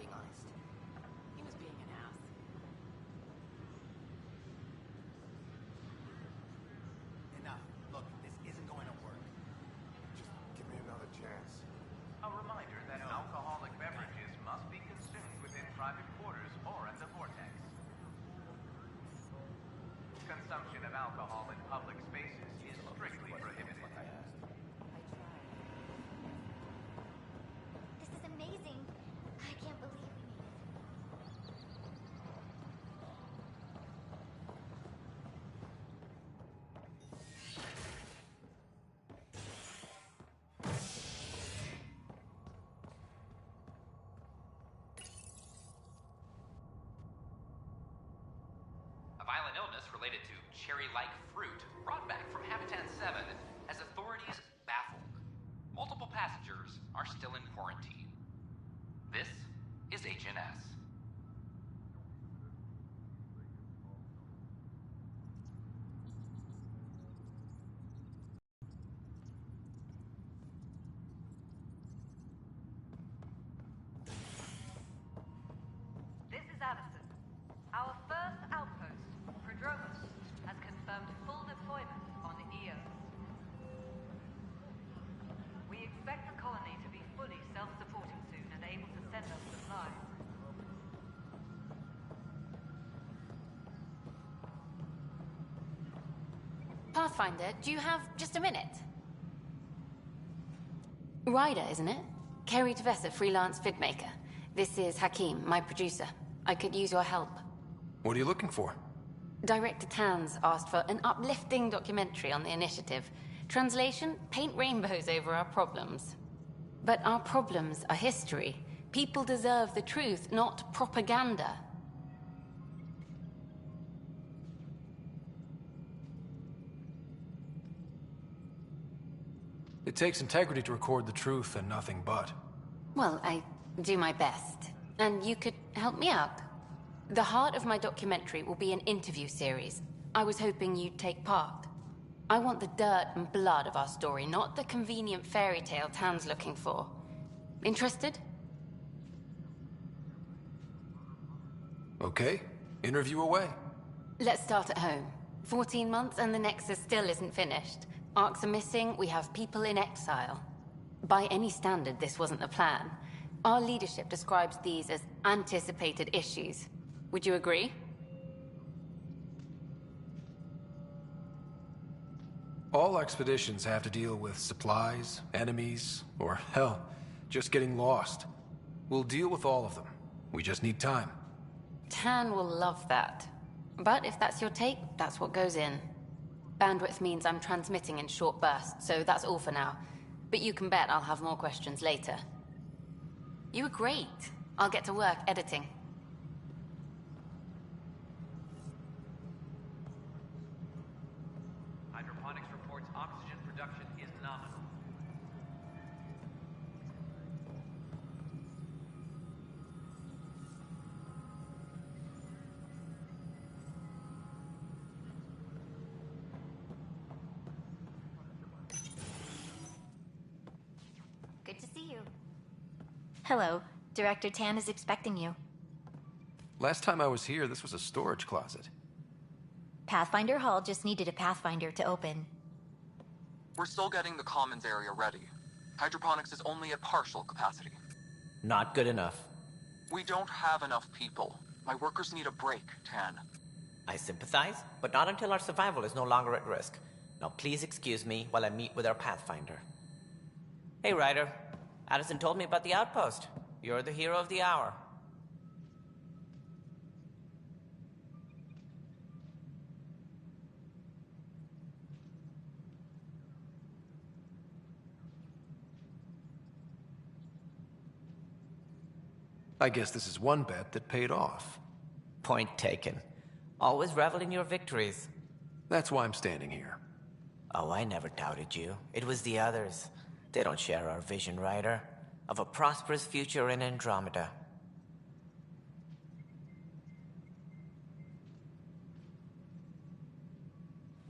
being honest. He was being an ass. Enough. Look, this isn't going to work. Just give me another chance. A reminder that alcoholic beverages must be consumed within private quarters or in the vortex. Consumption of alcohol in public spaces is strictly prohibited. This is amazing. I can't believe we made it. A violent illness related to cherry-like fruit brought back from Habitat 7 has authorities baffled. Multiple passengers are still in quarantine. This is HNS. This is Addison. Our first outpost, Prodromos, has confirmed full deployment on Io. We expect the colony to be fully self-supporting soon and able to send us supplies. Pathfinder, do you have just a minute? Ryder, isn't it? Kerry Tavessa, freelance vidmaker. This is Hakeem, my producer. I could use your help. What are you looking for? Director Tanz asked for an uplifting documentary on the initiative. Translation, paint rainbows over our problems. But our problems are history. People deserve the truth, not propaganda. It takes integrity to record the truth and nothing but. Well, I do my best. And you could help me out. The heart of my documentary will be an interview series. I was hoping you'd take part. I want the dirt and blood of our story, not the convenient fairy tale Tan's looking for. Interested? Okay, interview away. Let's start at home. 14 months and the Nexus still isn't finished. Arcs are missing, we have people in exile. By any standard, this wasn't the plan. Our leadership describes these as anticipated issues. Would you agree? All expeditions have to deal with supplies, enemies, or hell, just getting lost. We'll deal with all of them. We just need time. Tan will love that. But if that's your take, that's what goes in. Bandwidth means I'm transmitting in short bursts, so that's all for now. But you can bet I'll have more questions later. You were great. I'll get to work editing. Hydroponics reports oxygen production is nominal. Good to see you. Hello. Director Tan is expecting you. Last time I was here, this was a storage closet. Pathfinder Hall just needed a Pathfinder to open. We're still getting the commons area ready. Hydroponics is only at partial capacity. Not good enough. We don't have enough people. My workers need a break, Tan. I sympathize, but not until our survival is no longer at risk. Now please excuse me while I meet with our Pathfinder. Hey, Ryder. Addison told me about the outpost. You're the hero of the hour. I guess this is one bet that paid off. Point taken. Always revel in your victories. That's why I'm standing here. Oh, I never doubted you. It was the others. They don't share our vision, Ryder, of a prosperous future in Andromeda.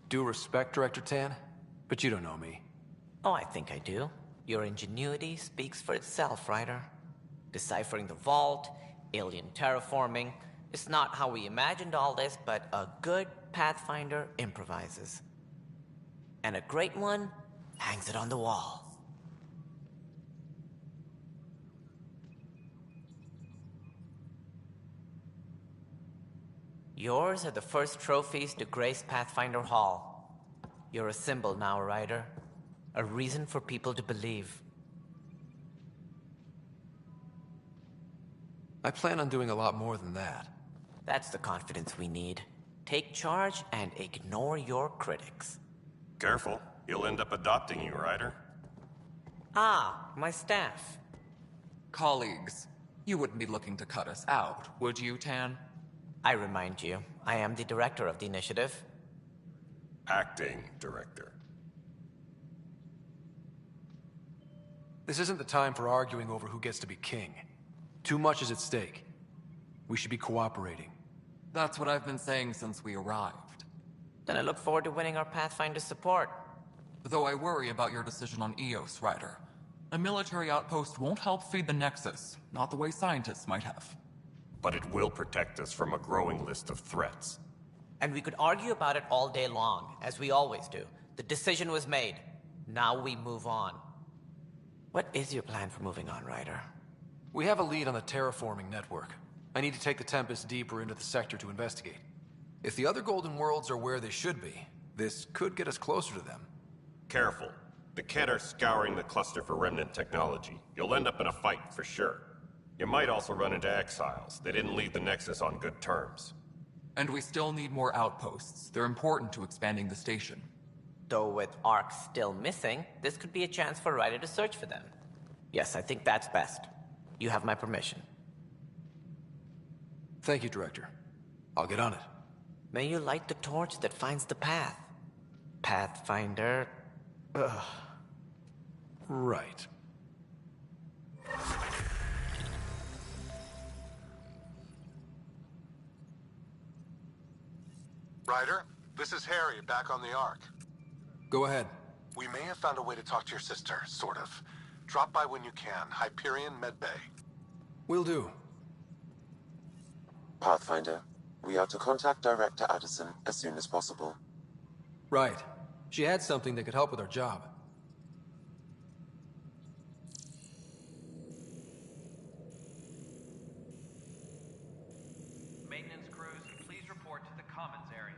Due respect, Director Tan, but you don't know me. Oh, I think I do. Your ingenuity speaks for itself, Ryder. Deciphering the vault, alien terraforming. It's not how we imagined all this, but a good Pathfinder improvises. And a great one hangs it on the wall. Yours are the first trophies to grace Pathfinder Hall. You're a symbol now, Ryder. A reason for people to believe. I plan on doing a lot more than that. That's the confidence we need. Take charge and ignore your critics. Careful. He'll end up adopting you, Ryder. Ah, my staff. Colleagues, you wouldn't be looking to cut us out, would you, Tan? I remind you, I am the director of the initiative. Acting director. This isn't the time for arguing over who gets to be king. Too much is at stake. We should be cooperating. That's what I've been saying since we arrived. Then I look forward to winning our Pathfinder support. Though I worry about your decision on Eos, Ryder. A military outpost won't help feed the Nexus, not the way scientists might have. But it will protect us from a growing list of threats. And we could argue about it all day long, as we always do. The decision was made. Now we move on. What is your plan for moving on, Ryder? We have a lead on the terraforming network. I need to take the Tempest deeper into the sector to investigate. If the other Golden Worlds are where they should be, this could get us closer to them. Careful. The Kett are scouring the cluster for remnant technology. You'll end up in a fight, for sure. You might also run into exiles. They didn't leave the Nexus on good terms. And we still need more outposts. They're important to expanding the station. Though with Ark still missing, this could be a chance for Ryder to search for them. Yes, I think that's best. You have my permission. Thank you, Director. I'll get on it. May you light the torch that finds the path. Pathfinder... Ugh. Right. Ryder, this is Harry, back on the Ark. Go ahead. We may have found a way to talk to your sister, sort of. Drop by when you can. Hyperion Medbay. Will do. Pathfinder, we are to contact Director Addison as soon as possible. Right. She had something that could help with our job. Maintenance crews, please report to the Commons area.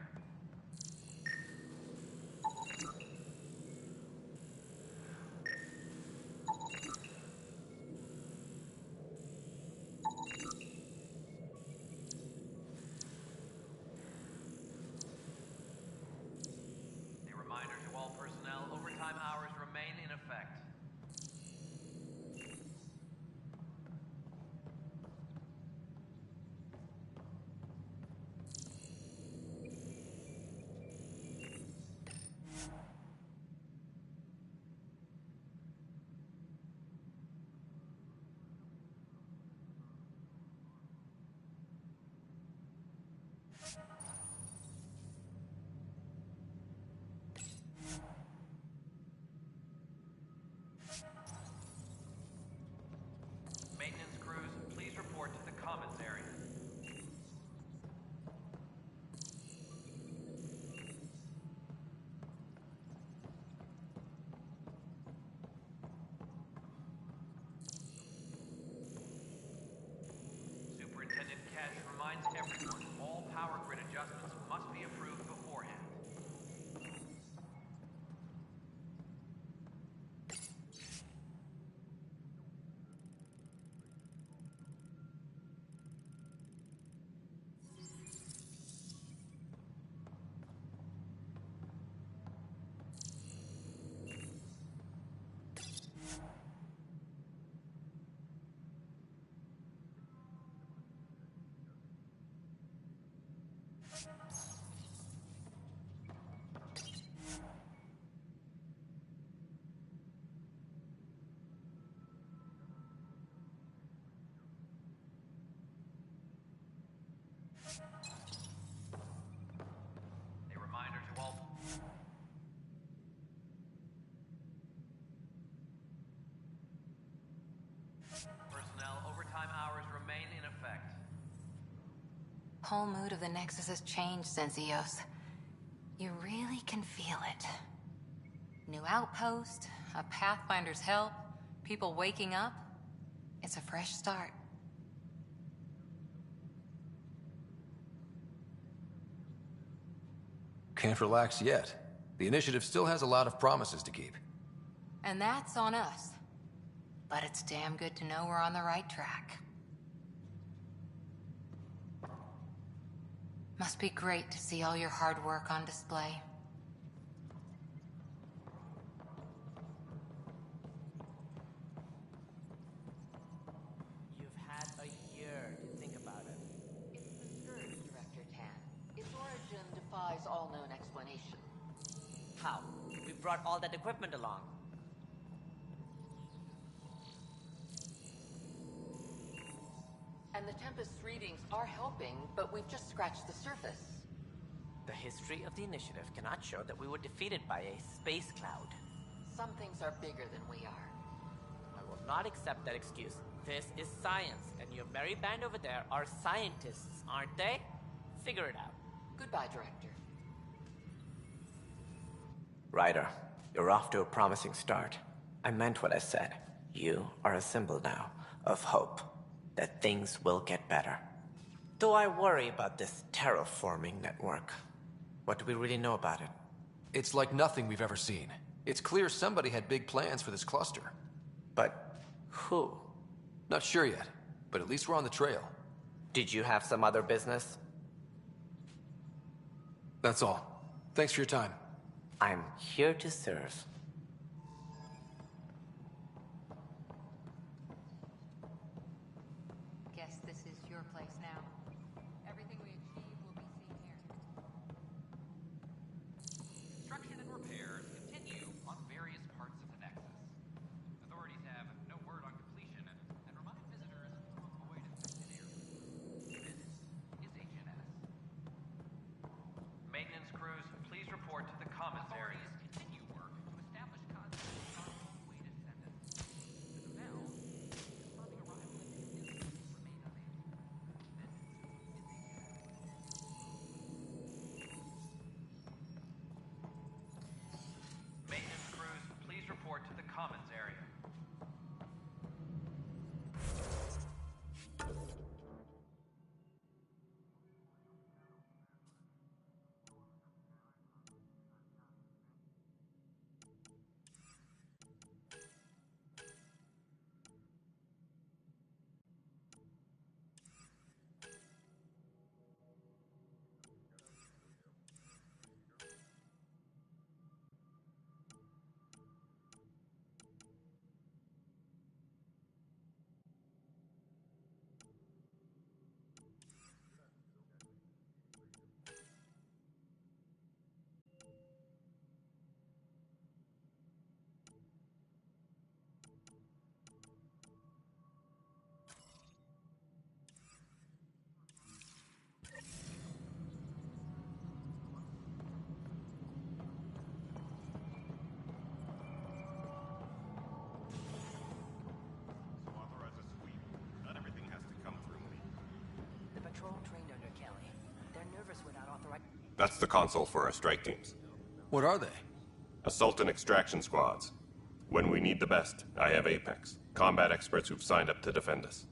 A reminder to all personnel, overtime hours remain in effect. Maintenance crews, please report to the Commons area. Superintendent Cash reminds everyone, all power grid adjustments must be approved beforehand. whole mood of the Nexus has changed since EOS. You really can feel it. New outpost, a Pathfinder's help, people waking up. It's a fresh start. Can't relax yet. The initiative still has a lot of promises to keep. And that's on us. But it's damn good to know we're on the right track. Must be great to see all your hard work on display. You've had a year to think about it. It's the Scourge, Director Tan. Its origin defies all known explanation. How? We brought all that equipment along. And the Tempest's readings are helping, but we've just scratched the surface. The history of the initiative cannot show that we were defeated by a space cloud. Some things are bigger than we are. I will not accept that excuse. This is science, and your merry band over there are scientists, aren't they? Figure it out. Goodbye, Director. Ryder, you're off to a promising start. I meant what I said. You are a symbol now of hope that things will get better. Though I worry about this terraforming network. What do we really know about it? It's like nothing we've ever seen. It's clear somebody had big plans for this cluster. But who? Not sure yet, but at least we're on the trail. Did you have some other business? That's all. Thanks for your time. I'm here to serve. Guess this is your place now. Everything we achieve will be seen here. Construction and repairs continue on various parts of the Nexus. Authorities have no word on completion and remind visitors to avoid infected areas. This is HNS. Maintenance crews, please report to the commons area. Authorities continue work to establish contact with our way descendants. The Bell, confirming arrival and conditions remain unable. Maintenance crews, please report to the commons area. So authorize a sweep. Not everything has to come through me. The patrol trained under Kelly. They're nervous without authorization. That's the console for our strike teams. What are they? Assault and extraction squads. When we need the best, I have Apex, combat experts who've signed up to defend us.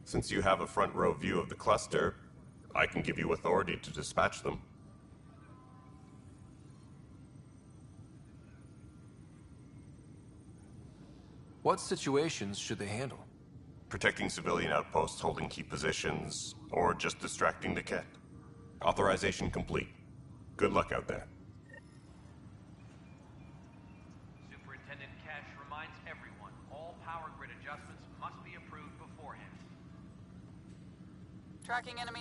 Since you have a front row view of the cluster, I can give you authority to dispatch them. What situations should they handle? Protecting civilian outposts holding key positions, or just distracting the Ket. Authorization complete. Good luck out there. Superintendent Cash reminds everyone all power grid adjustments must be approved beforehand. Tracking enemy.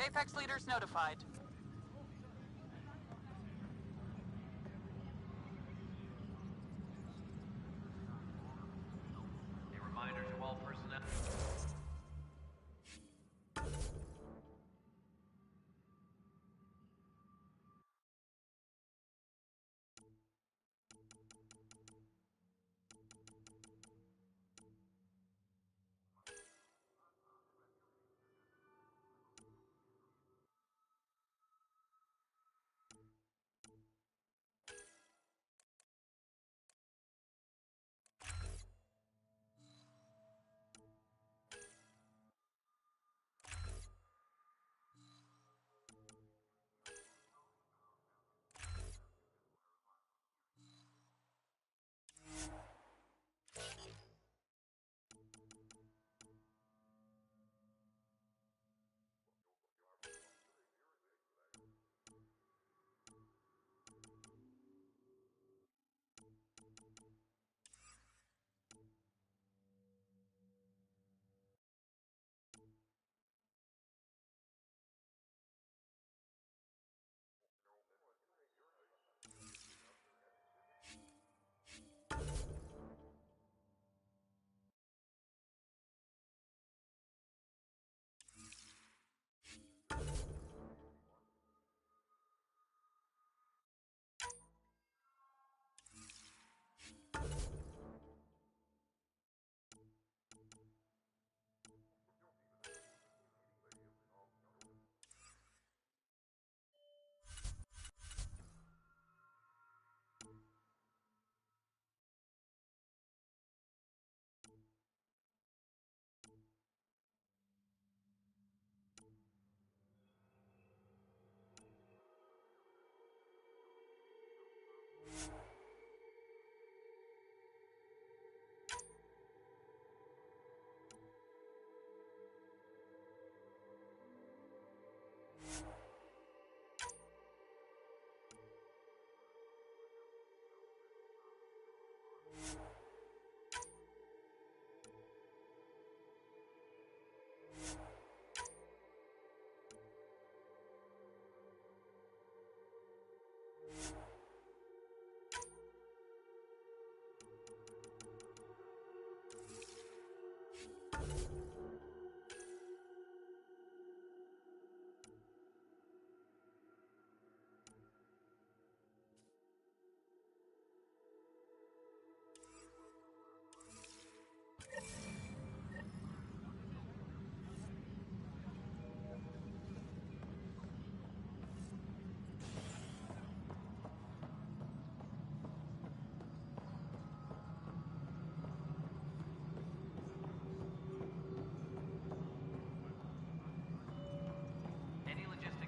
Apex leaders notified. A reminder to all personnel.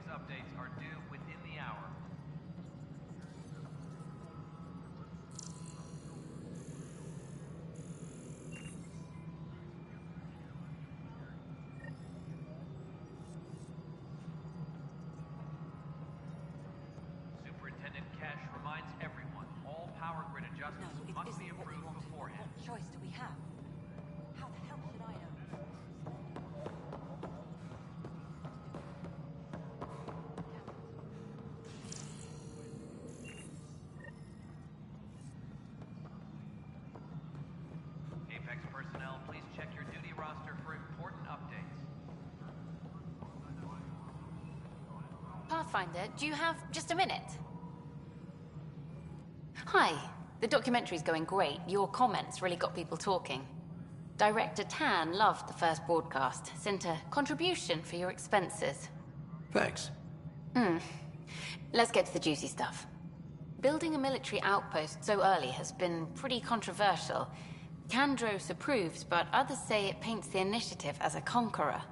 Updates are due within the hour. Superintendent Cash reminds everyone all power grid adjustments must be approved beforehand. What choice do we have? How the hell should I know? Apex personnel, please check your duty roster for important updates. Pathfinder, do you have just a minute? Hi. The documentary's going great. Your comments really got people talking. Director Tan loved the first broadcast. Sent a contribution for your expenses. Thanks. Let's get to the juicy stuff. Building a military outpost so early has been pretty controversial. Kandros approves, but others say it paints the initiative as a conqueror.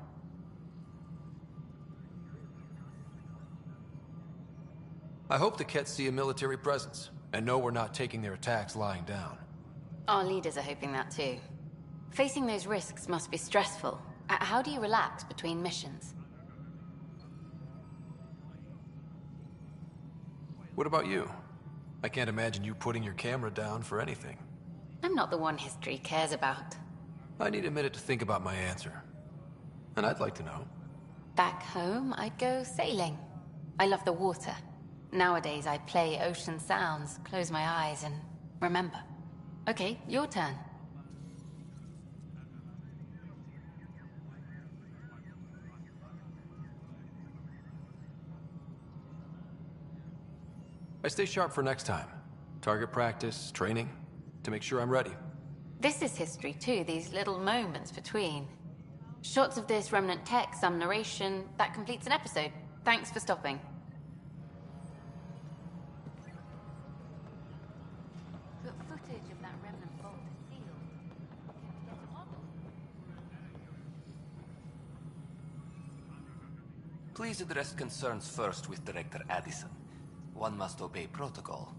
I hope the Kett see a military presence, and know we're not taking their attacks lying down. Our leaders are hoping that too. Facing those risks must be stressful. How do you relax between missions? What about you? I can't imagine you putting your camera down for anything. I'm not the one history cares about. I need a minute to think about my answer. And I'd like to know. Back home, I'd go sailing. I love the water. Nowadays, I play ocean sounds, close my eyes, and remember. Okay, your turn. I stay sharp for next time. Target practice, training, to make sure I'm ready. This is history too, these little moments between. Shots of this remnant tech, some narration, that completes an episode. Thanks for stopping. But footage of that remnant vault is sealed. Get a model. Please address concerns first with Director Addison. One must obey protocol.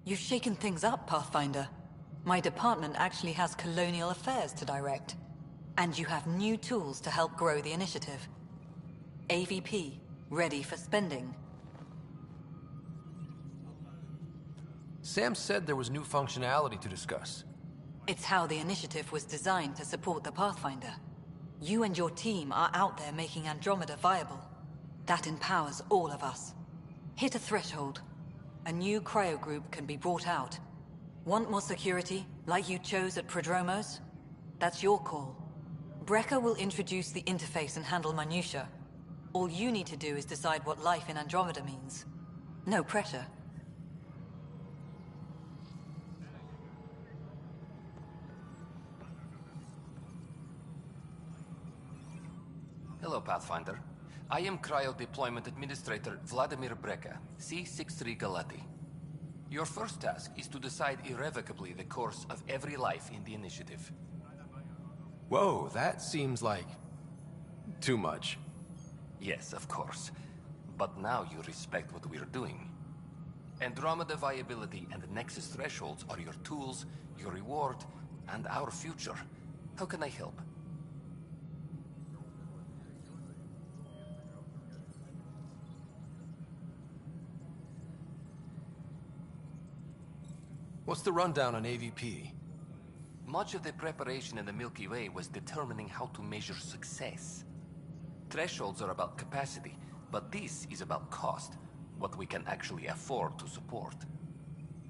You've shaken things up, Pathfinder. My department actually has colonial affairs to direct. And you have new tools to help grow the initiative. AVP, ready for spending. Sam said there was new functionality to discuss. It's how the initiative was designed to support the Pathfinder. You and your team are out there making Andromeda viable. That empowers all of us. Hit a threshold. A new cryo group can be brought out. Want more security, like you chose at Prodromos? That's your call. Brecker will introduce the interface and handle minutiae. All you need to do is decide what life in Andromeda means. No pressure. Hello, Pathfinder. I am Cryo Deployment Administrator Vladimir Breca, C-63 Galati. Your first task is to decide irrevocably the course of every life in the initiative. Whoa, that seems like... too much. Yes, of course. But now you respect what we're doing. Andromeda viability and Nexus thresholds are your tools, your reward, and our future. How can I help? What's the rundown on AVP? Much of the preparation in the Milky Way was determining how to measure success. Thresholds are about capacity, but this is about cost, what we can actually afford to support.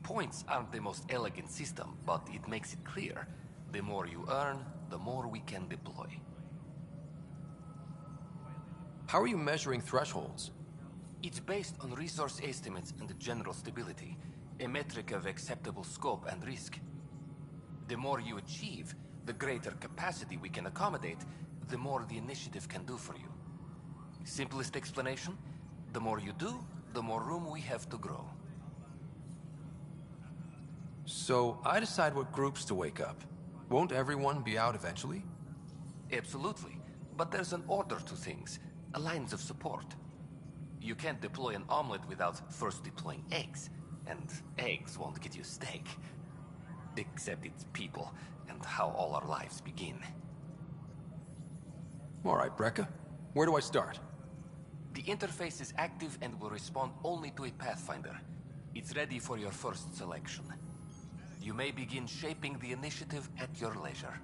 Points aren't the most elegant system, but it makes it clear. The more you earn, the more we can deploy. How are you measuring thresholds? It's based on resource estimates and general stability, a metric of acceptable scope and risk. The more you achieve, the greater capacity we can accommodate, the more the initiative can do for you. Simplest explanation, the more you do, the more room we have to grow. So, I decide what groups to wake up. Won't everyone be out eventually? Absolutely, but there's an order to things, lines of support. You can't deploy an omelet without first deploying eggs. And eggs won't get you steak. Except it's people, and how all our lives begin. All right, Breca. Where do I start? The interface is active and will respond only to a Pathfinder. It's ready for your first selection. You may begin shaping the initiative at your leisure.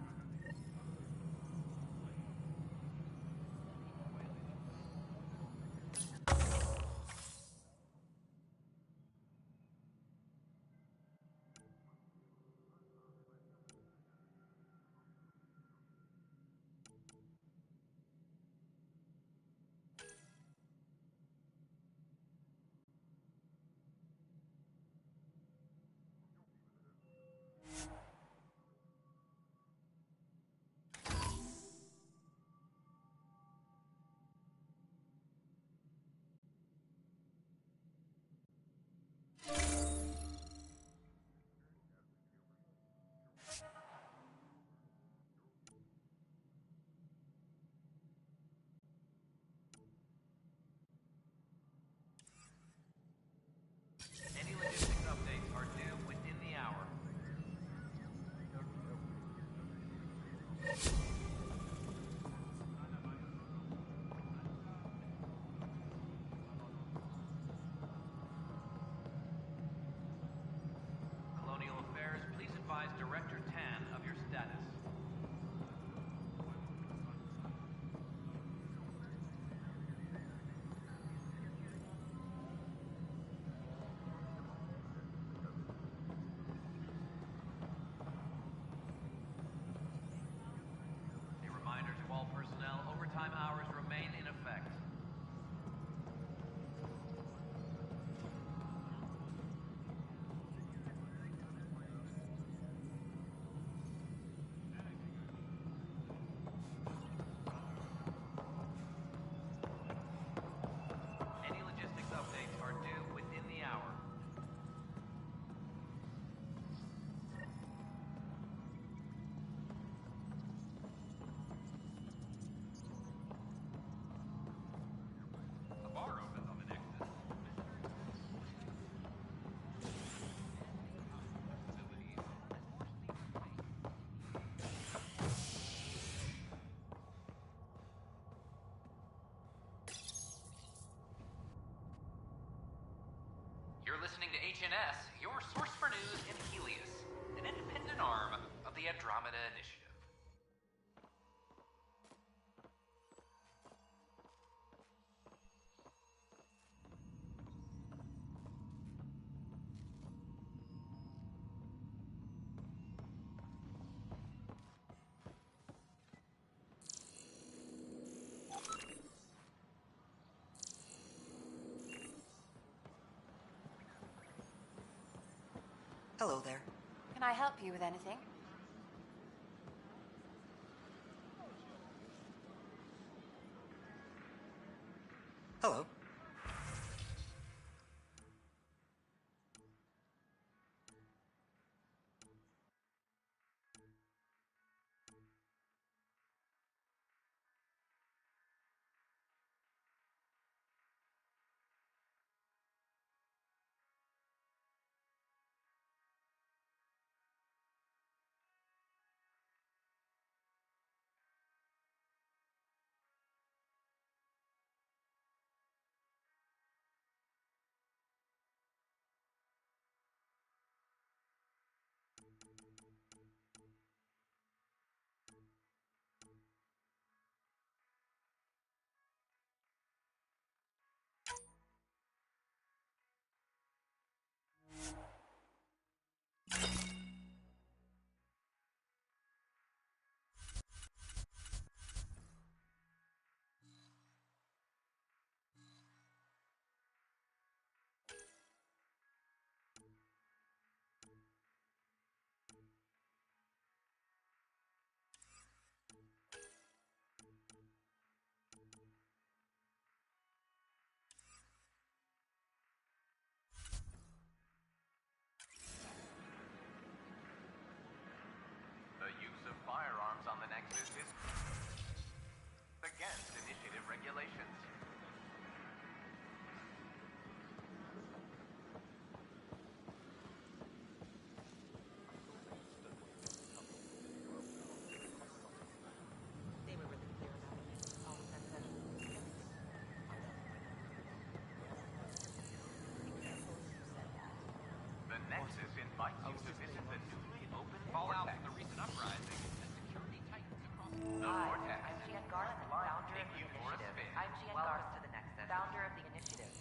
listening to HNS, your source for news in Helios, an independent arm of the Andromeda Initiative. Hello there. Can I help you with anything? Hello. The use of firearms on the Nexus is against initiative regulations. The Nexus invites you to visit the newly opened Fallout vortex. from the recent uprising as security tightens across the The vortex. I'm Gian Garson, founder of Take the you for a initiative. spin. I'm Gian Garson to the Nexus, founder of the initiative.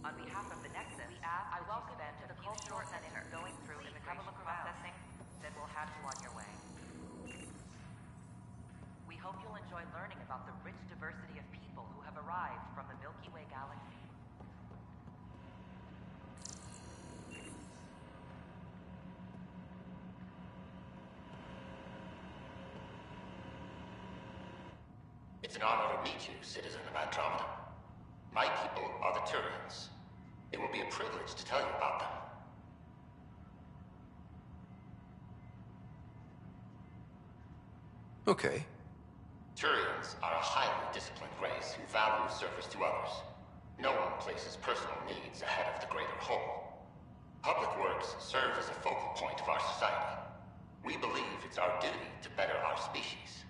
On behalf of the Nexus, we ask I welcome you to the cultural center going through immigration processing. Then we'll have you on your way. We hope you'll enjoy learning about the rich diversity of people who have arrived from the Milky Way galaxy. It's an honor to meet you, citizen of Andromeda. My people are the Turians. It will be a privilege to tell you about them. Okay. Turians are a highly disciplined race who value service to others. No one places personal needs ahead of the greater whole. Public works serve as a focal point of our society. We believe it's our duty to better our species.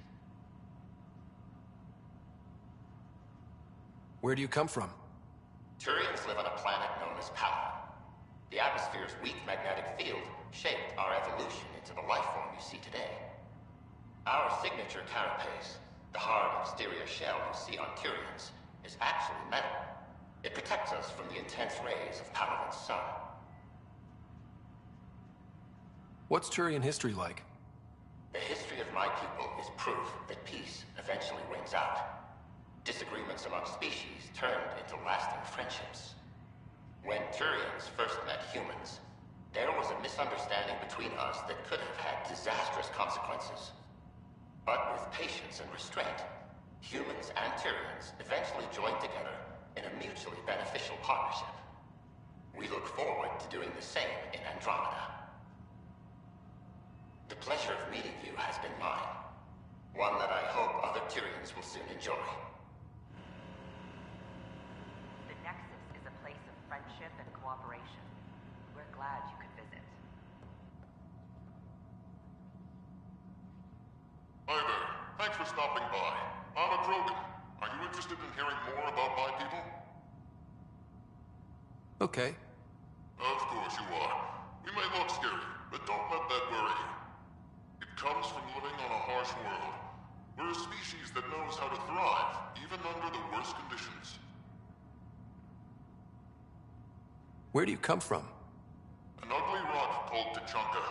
Where do you come from? Turians live on a planet known as Power. The atmosphere's weak magnetic field shaped our evolution into the life form you see today. Our signature carapace, the hard exterior shell you see on Turians, is actually metal. It protects us from the intense rays of Paladin's sun. What's Turian history like? The history of my people is proof that peace eventually wins out. Disagreements among species turned into lasting friendships. When Turians first met humans, there was a misunderstanding between us that could have had disastrous consequences. But with patience and restraint, humans and Turians eventually joined together in a mutually beneficial partnership. We look forward to doing the same in Andromeda. The pleasure of meeting you has been mine. One that I hope other Turians will soon enjoy. The Nexus is a place of friendship and cooperation. We're glad you could visit. Hi there. Thanks for stopping by. I'm a Krogan. Are you interested in hearing more about my people? Okay. Of course you are. We may look scary, but don't let that worry you. It comes from living on a harsh world. We're a species that knows how to thrive, even under the worst conditions. Where do you come from? An ugly rock called Tachanka.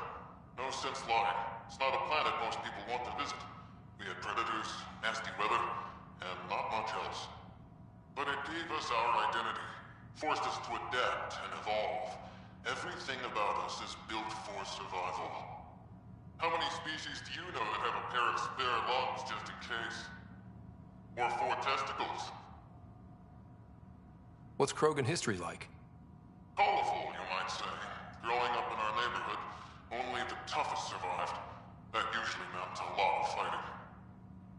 No sense lying. It's not a planet most people want to visit. We had predators, nasty weather, and not much else. But it gave us our identity, forced us to adapt and evolve. Everything about us is built for survival. How many species do you know that have a pair of spare lungs just in case? Or 4 testicles? What's Krogan history like? Colorful, you might say. Growing up in our neighborhood, only the toughest survived. That usually meant a lot of fighting.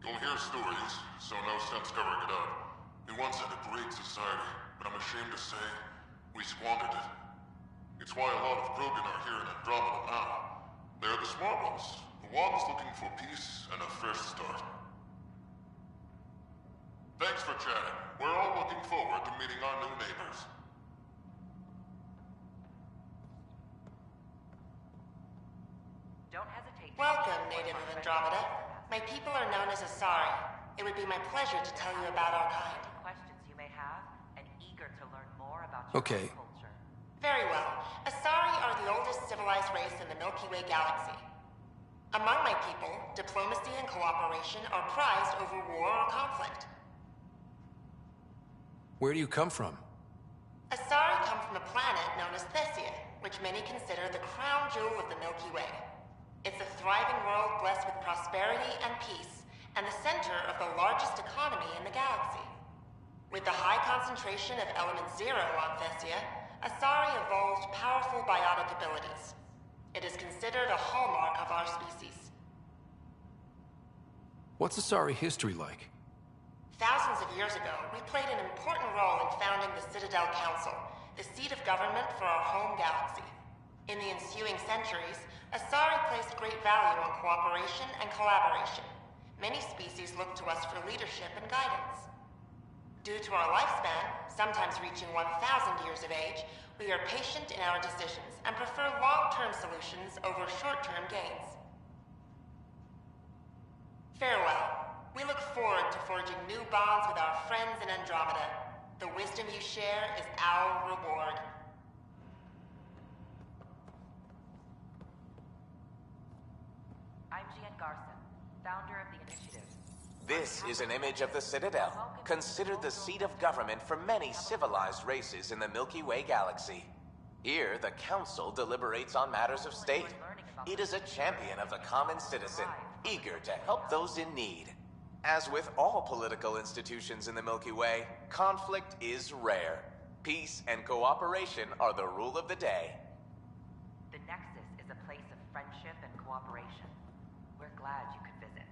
You'll hear stories, so no sense covering it up. We once had a great society, but I'm ashamed to say, we squandered it. It's why a lot of Krogan are here in Andromeda now. They're the smart ones, the ones looking for peace and a fresh start. Thanks for chatting. We're all looking forward to meeting our new neighbors. Don't hesitate. Welcome, native of Andromeda. My people are known as Asari. It would be my pleasure to tell you about our kind. Questions you may have, and eager to learn more about your Okay. culture. Very well. Asari are the oldest civilized race in the Milky Way galaxy. Among my people, diplomacy and cooperation are prized over war or conflict. Where do you come from? Asari come from a planet known as Thesia, which many consider the crown jewel of the Milky Way. It's a thriving world blessed with prosperity and peace, and the center of the largest economy in the galaxy. With the high concentration of element zero on Thesia, Asari evolved powerful biotic abilities. It is considered a hallmark of our species. What's Asari history like? Thousands of years ago, we played an important role in founding the Citadel Council, the seat of government for our home galaxy. In the ensuing centuries, Asari placed great value on cooperation and collaboration. Many species look to us for leadership and guidance. Due to our lifespan, sometimes reaching 1,000 years of age, we are patient in our decisions and prefer long-term solutions over short-term gains. Farewell. We look forward to forging new bonds with our friends in Andromeda. The wisdom you share is our reward. I'm Gian Garson, founder of the initiative. This is an image of the Citadel, considered the seat of government for many civilized races in the Milky Way galaxy. Here, the Council deliberates on matters of state. It is a champion of the common citizen, eager to help those in need. As with all political institutions in the Milky Way, conflict is rare. Peace and cooperation are the rule of the day. The Nexus is a place of friendship and cooperation. We're glad you could visit.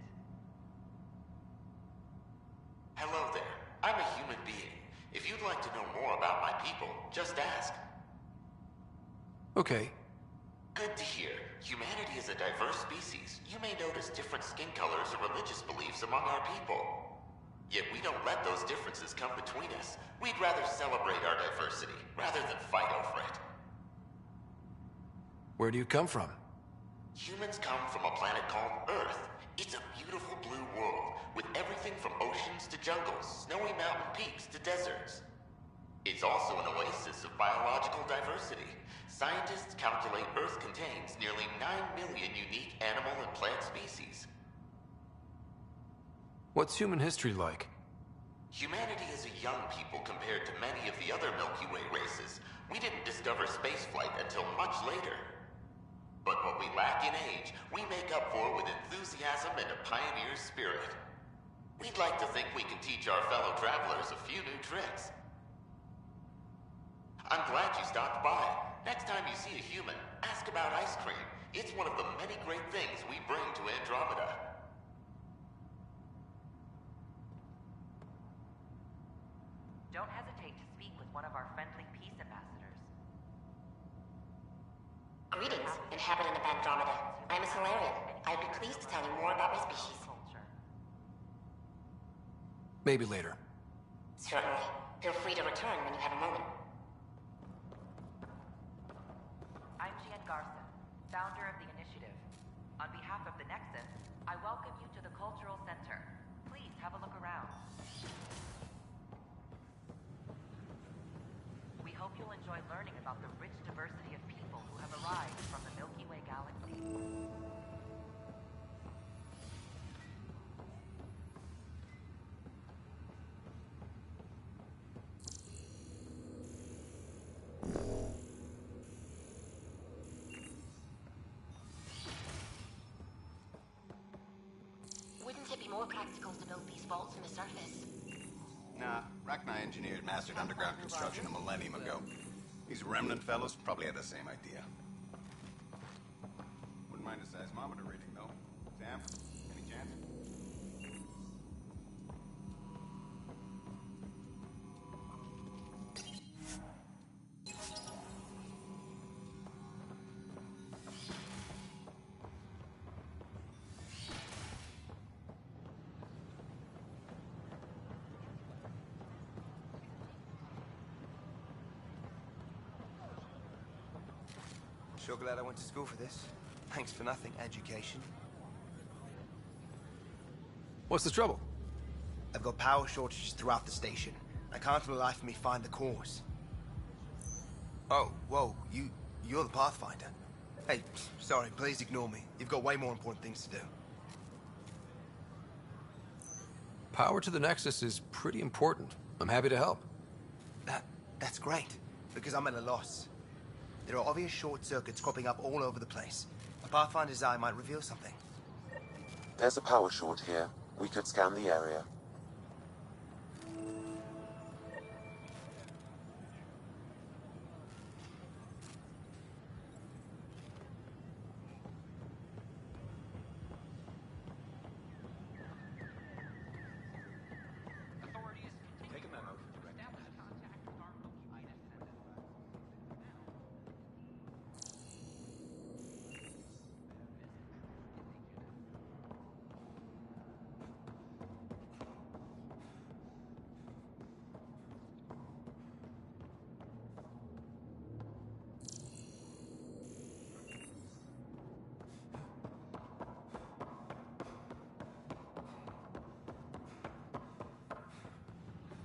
Hello there. I'm a human being. If you'd like to know more about my people, just ask. Okay. Good to hear. Humanity is a diverse species. You may notice different skin colors or religious beliefs among our people. Yet we don't let those differences come between us. We'd rather celebrate our diversity, rather than fight over it. Where do you come from? Humans come from a planet called Earth. It's a beautiful blue world, with everything from oceans to jungles, snowy mountain peaks to deserts. It's also an oasis of biological diversity. Scientists calculate Earth contains nearly 9 million unique animal and plant species. What's human history like? Humanity is a young people compared to many of the other Milky Way races. We didn't discover spaceflight until much later. But what we lack in age, we make up for with enthusiasm and a pioneer's spirit. We'd like to think we can teach our fellow travelers a few new tricks. I'm glad you stopped by. Next time you see a human, ask about ice cream. It's one of the many great things we bring to Andromeda. Don't hesitate to speak with one of our friendly peace ambassadors. Greetings, inhabitant of Andromeda. I'm a Solarian. I'd be pleased to tell you more about my species. Maybe later. Certainly. Feel free to return when you have a moment. Garson, founder of the initiative. On behalf of the Nexus, I welcome you to the Cultural Center. Please have a look around. We hope you'll enjoy learning about the rich diversity of people who have arrived from the Milky Way galaxy. Wouldn't it be more practical to build these vaults from the surface? Nah, Rachni engineered mastered underground construction a millennium ago. These remnant fellows probably had the same idea. Wouldn't mind a seismometer reading, though. Sam, any chance? Sure glad I went to school for this. Thanks for nothing, education. What's the trouble? I've got power shortages throughout the station. I can't for the life of me find the cause. Oh, whoa, you're the Pathfinder. Hey, sorry, please ignore me. You've got way more important things to do. Power to the Nexus is pretty important. I'm happy to help. That's great, because I'm at a loss. There are obvious short circuits cropping up all over the place. A Pathfinder's eye might reveal something. There's a power short here. We could scan the area.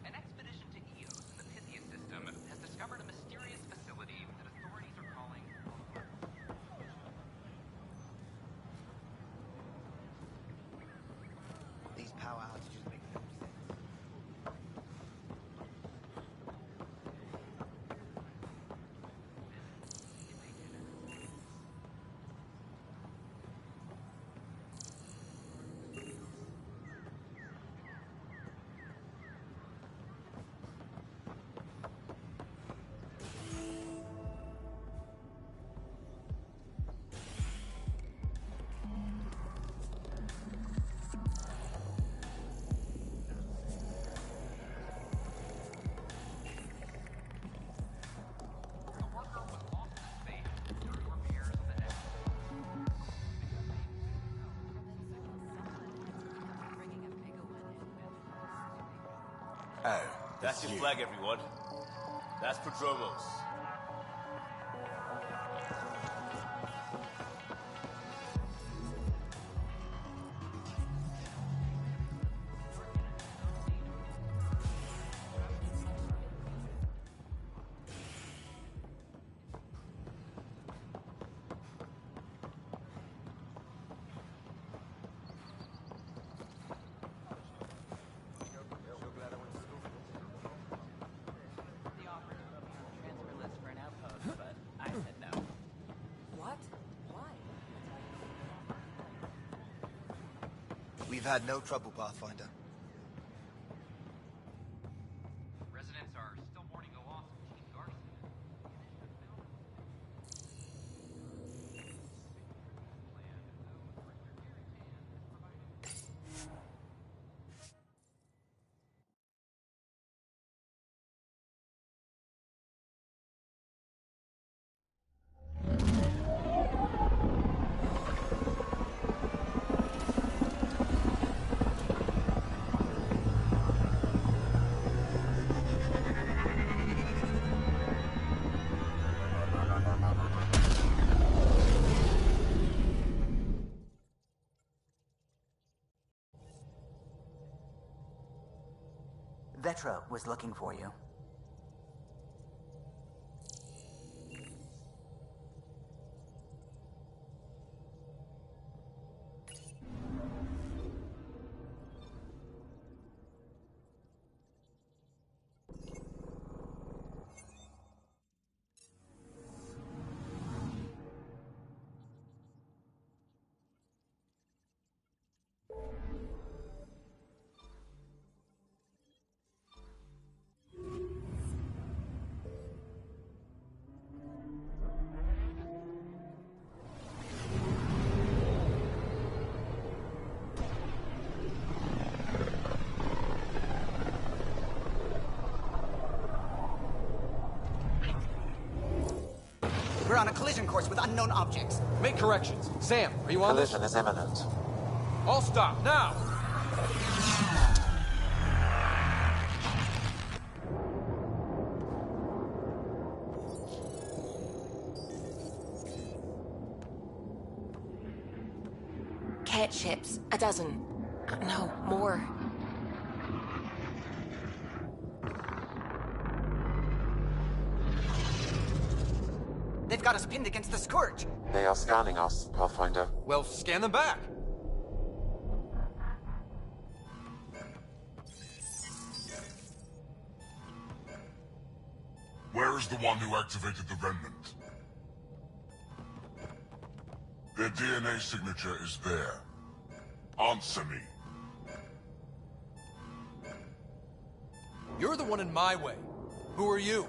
An expedition to Eos in the Pythia system has discovered a mysterious facility that authorities are calling... These power outages make no sense. Oh, that's your flag, everyone. That's Prodromos. We've had no trouble, Pathfinder. Residents are still mourning the loss of Chief Garson. Vetra was looking for you. We're on a collision course with unknown objects. Make corrections. Sam, are you on this? Collision is imminent. All stop, now! Cat ships. A dozen. No, more. They've got us pinned against the Scourge. They are scanning us, Pathfinder. Well, scan them back. Where is the one who activated the Remnant? Their DNA signature is there. Answer me. You're the one in my way. Who are you?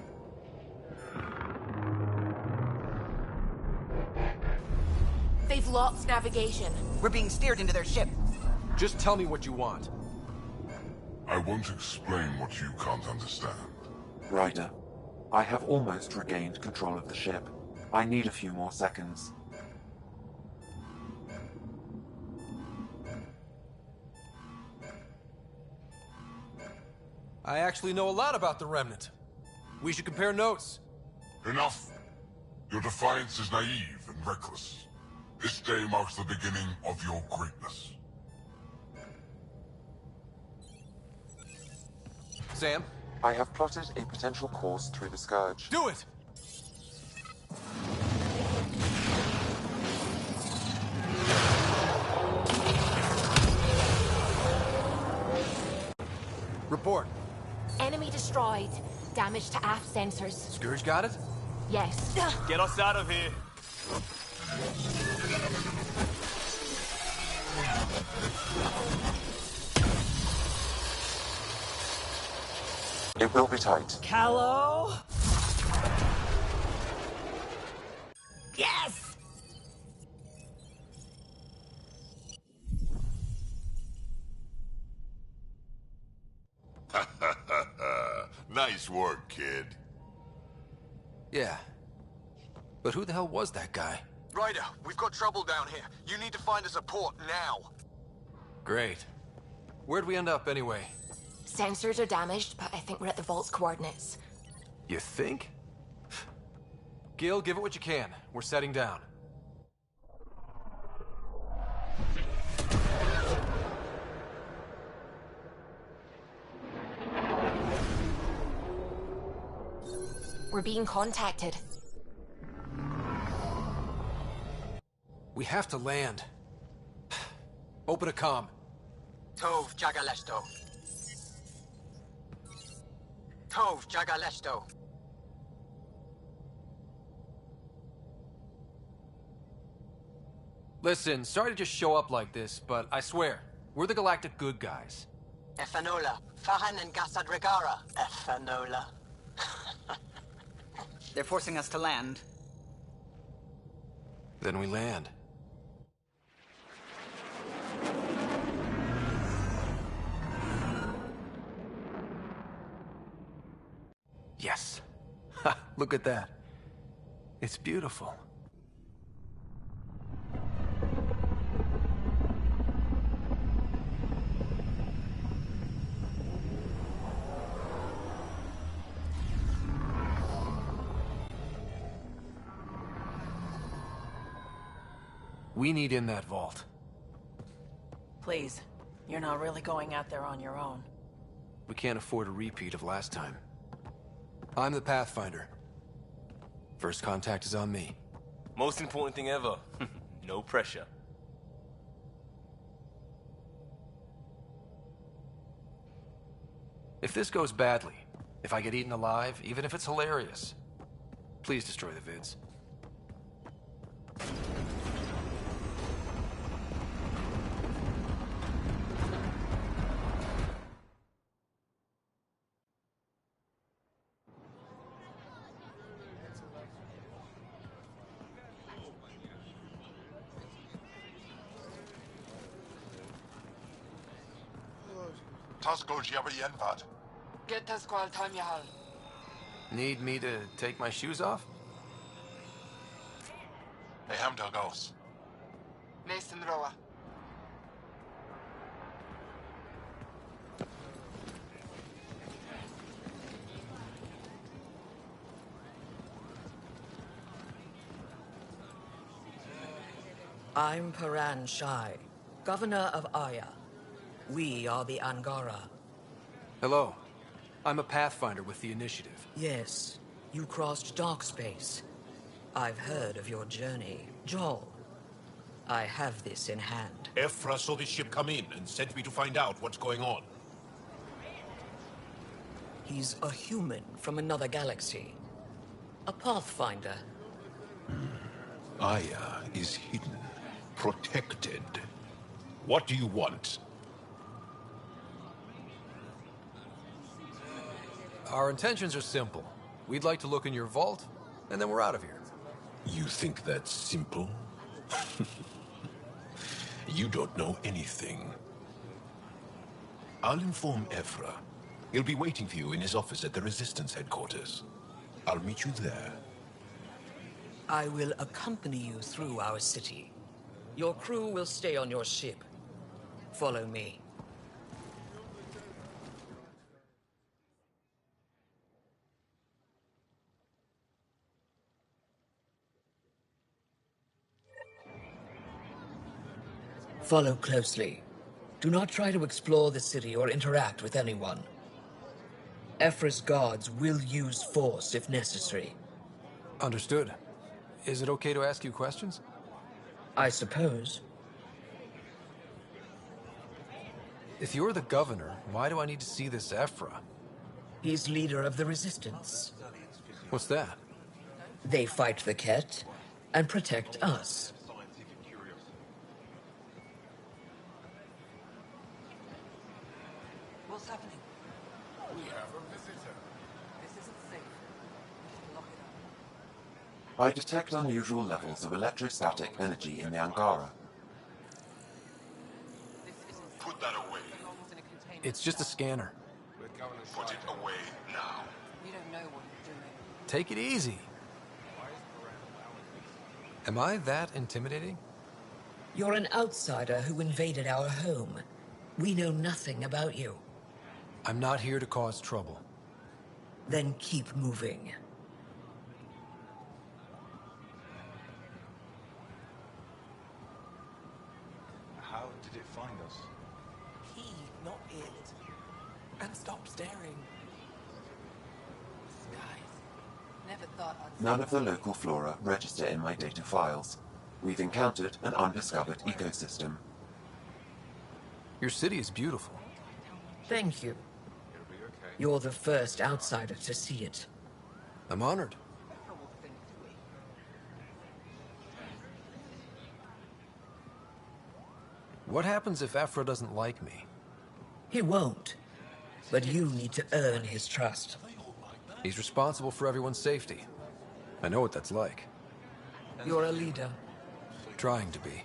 They've lost navigation. We're being steered into their ship. Just tell me what you want. I won't explain what you can't understand. Ryder, I have almost regained control of the ship. I need a few more seconds. I actually know a lot about the Remnant. We should compare notes. Enough! Your defiance is naive and reckless. This day marks the beginning of your greatness. Sam? I have plotted a potential course through the Scourge. Do it! Report. Enemy destroyed. Damage to aft sensors. Scourge got it? Yes. Get us out of here. It will be tight. Callow? Yes! Nice work, kid. Yeah. But who the hell was that guy? Ryder, we've got trouble down here. You need to find us a port now. Great. Where'd we end up anyway? Sensors are damaged, but I think we're at the vault's coordinates. You think? Gil, give it what you can. We're setting down. We're being contacted. We have to land. Open a comm. Tov Jagalesto. Tov Jagalesto. Listen, sorry to just show up like this, but I swear, we're the galactic good guys. Efanola. Fahan and Gasadregara. Efanola. They're forcing us to land. Then we land. Yes. Ha, look at that. It's beautiful. We need in that vault. Please, you're not really going out there on your own. We can't afford a repeat of last time. I'm the Pathfinder. First contact is on me. Most important thing ever. No pressure. If this goes badly, if I get eaten alive, even if it's hilarious, please destroy the vids. Get Tasqual Tamyahal. Need me to take my shoes off? Mason Roa. I'm Paran Shai, Governor of Aya. We are the Angara. Hello. I'm a Pathfinder with the Initiative. Yes, you crossed dark space. I've heard of your journey. Joel, I have this in hand. Ephra saw this ship come in and sent me to find out what's going on. He's a human from another galaxy. A Pathfinder. Aya is hidden, protected. What do you want? Our intentions are simple. We'd like to look in your vault, and then we're out of here. You think that's simple? You don't know anything. I'll inform Ephra. He'll be waiting for you in his office at the Resistance headquarters. I'll meet you there. I will accompany you through our city. Your crew will stay on your ship. Follow me. Follow closely. Do not try to explore the city or interact with anyone. Ephra's guards will use force if necessary. Understood. Is it okay to ask you questions? I suppose. If you're the governor, why do I need to see this Ephra? He's leader of the Resistance. What's that? They fight the Ket and protect us. What's happening? We have a visitor. This isn't safe. We should lock it up. I detect unusual levels of electrostatic energy in the Angara. Put that away. It's just a scanner. Put it away now. We don't know what you're doing. Take it easy. Am I that intimidating? You're an outsider who invaded our home. We know nothing about you. I'm not here to cause trouble. Then keep moving. How did it find us? He, not it. And stop staring. Skies. Never thought I'd... None of the local flora register in my data files. We've encountered an undiscovered ecosystem. Your city is beautiful. Thank you. You're the first outsider to see it. I'm honored. What happens if Ephra doesn't like me? He won't. But you need to earn his trust. He's responsible for everyone's safety. I know what that's like. You're a leader. Trying to be.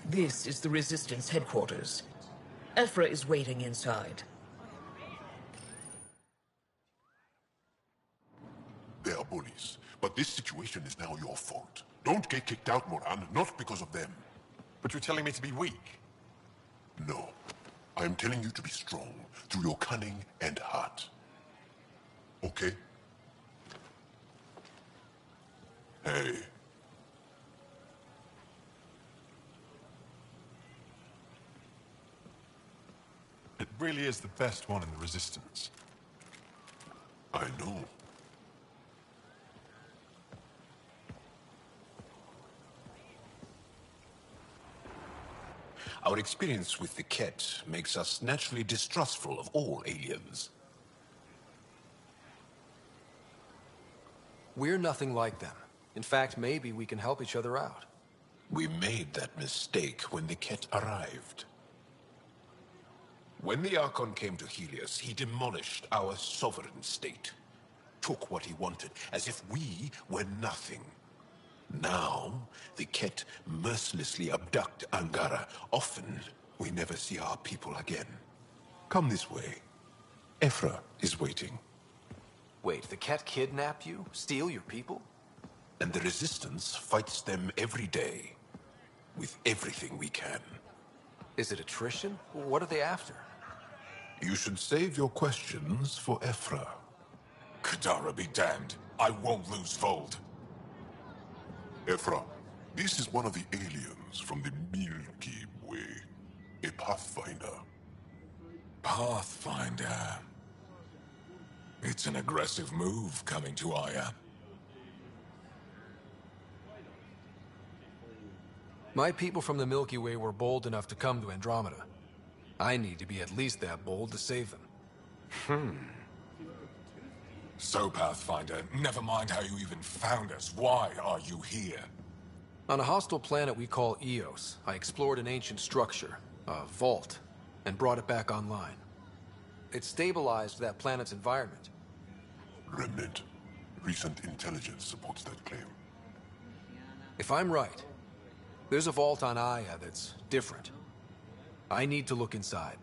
This is the Resistance headquarters. Ephra is waiting inside. They are bullies, but this situation is now your fault. Don't get kicked out, Moran, not because of them. But you're telling me to be weak? No. I am telling you to be strong through your cunning and heart. Okay? Hey. really is the best one in the Resistance. I know. Our experience with the Ket makes us naturally distrustful of all aliens. We're nothing like them. In fact, maybe we can help each other out. We made that mistake when the Ket arrived. When the Archon came to Helios, he demolished our sovereign state. Took what he wanted, as if we were nothing. Now, the Ket mercilessly abduct Angara. Often, we never see our people again. Come this way. Ephra is waiting. Wait, the Ket kidnap you? Steal your people? And the Resistance fights them every day. With everything we can. Is it attrition? What are they after? You should save your questions for Ephra. Kadara be damned. I won't lose Vold. Ephra, this is one of the aliens from the Milky Way. A Pathfinder. Pathfinder. It's an aggressive move coming to Aya. My people from the Milky Way were bold enough to come to Andromeda. I need to be at least that bold to save them. So, Pathfinder, never mind how you even found us. Why are you here? On a hostile planet we call Eos, I explored an ancient structure, a vault, and brought it back online. It stabilized that planet's environment. Remnant. Recent intelligence supports that claim. If I'm right, there's a vault on Aya that's different. I need to look inside.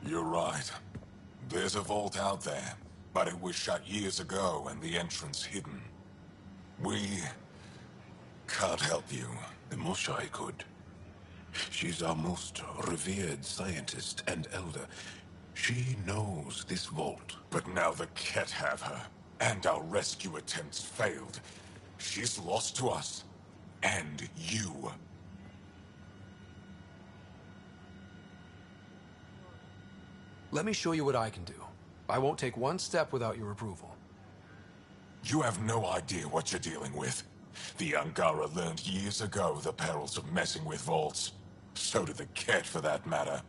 You're right. There's a vault out there, but it was shut years ago and the entrance hidden. We can't help you. The Moshai could. She's our most revered scientist and elder. She knows this vault. But now the Ket have her, and our rescue attempts failed. She's lost to us, and you. Let me show you what I can do. I won't take one step without your approval. You have no idea what you're dealing with. The Angara learned years ago the perils of messing with vaults. So did the Ket, for that matter.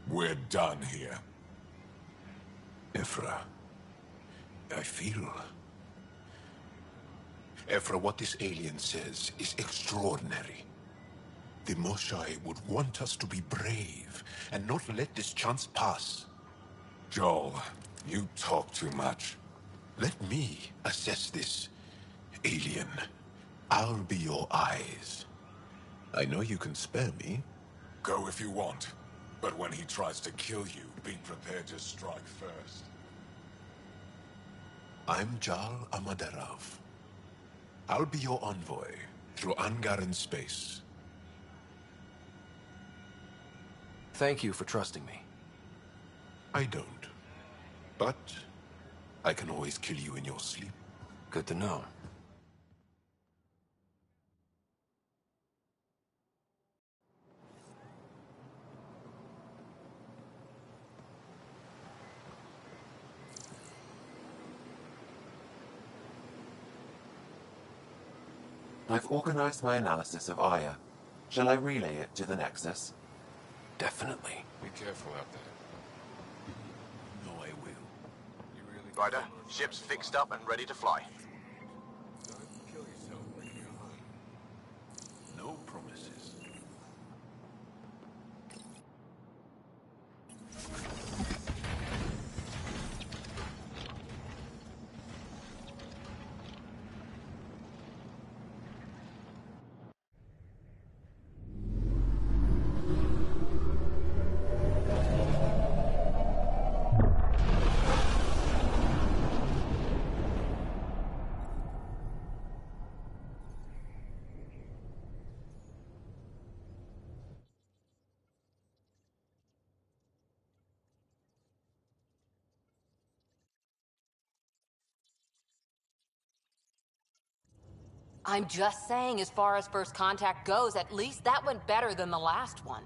We're done here. Ephra, I feel... Ephra, what this alien says is extraordinary. The Moshai would want us to be brave and not let this chance pass. Joel, you talk too much. Let me assess this, alien. I'll be your eyes. I know you can spare me. Go if you want. But when he tries to kill you, be prepared to strike first. I'm Jal Amaderov. I'll be your envoy through Angaran space. Thank you for trusting me. I don't. But I can always kill you in your sleep. Good to know. I've organized my analysis of Aya. Shall I relay it to the Nexus? Definitely. Be careful out there. No, I will. You really... Ryder, ship's fixed up and ready to fly. Don't kill yourself when you're home. No promises. I'm just saying, as far as first contact goes, at least that went better than the last one.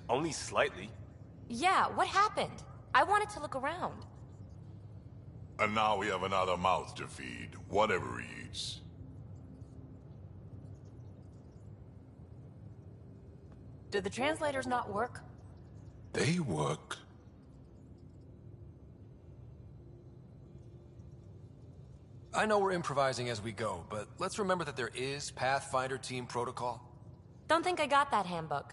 Only slightly. Yeah, what happened? I wanted to look around. And now we have another mouth to feed, whatever he eats. Did the translators not work? They work. I know we're improvising as we go, but let's remember that there is Pathfinder team protocol. Don't think I got that handbook.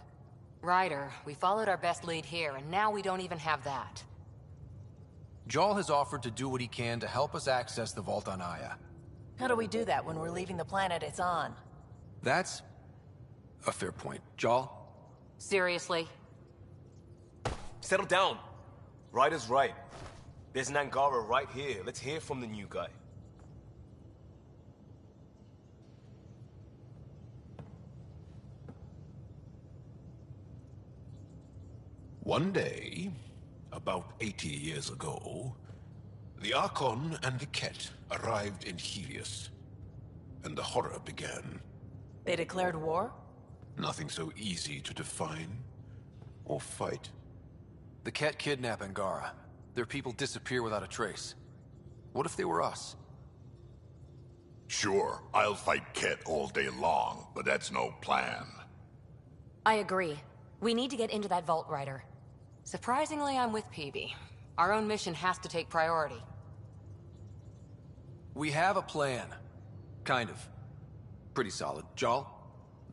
Ryder, we followed our best lead here, and now we don't even have that. Jarl has offered to do what he can to help us access the vault on Aya. How do we do that when we're leaving the planet it's on? That's a fair point. Jarl? Seriously? Settle down. Ryder's right. There's an Angara right here. Let's hear from the new guy. One day, about 80 years ago, the Archon and the Ket arrived in Helios, and the horror began. They declared war? Nothing so easy to define or fight. The Ket kidnap Angara. Their people disappear without a trace. What if they were us? Sure, I'll fight Ket all day long, but that's no plan. I agree. We need to get into that vault, Ryder. Surprisingly, I'm with PB. Our own mission has to take priority. We have a plan. Kind of. Pretty solid. Jarl?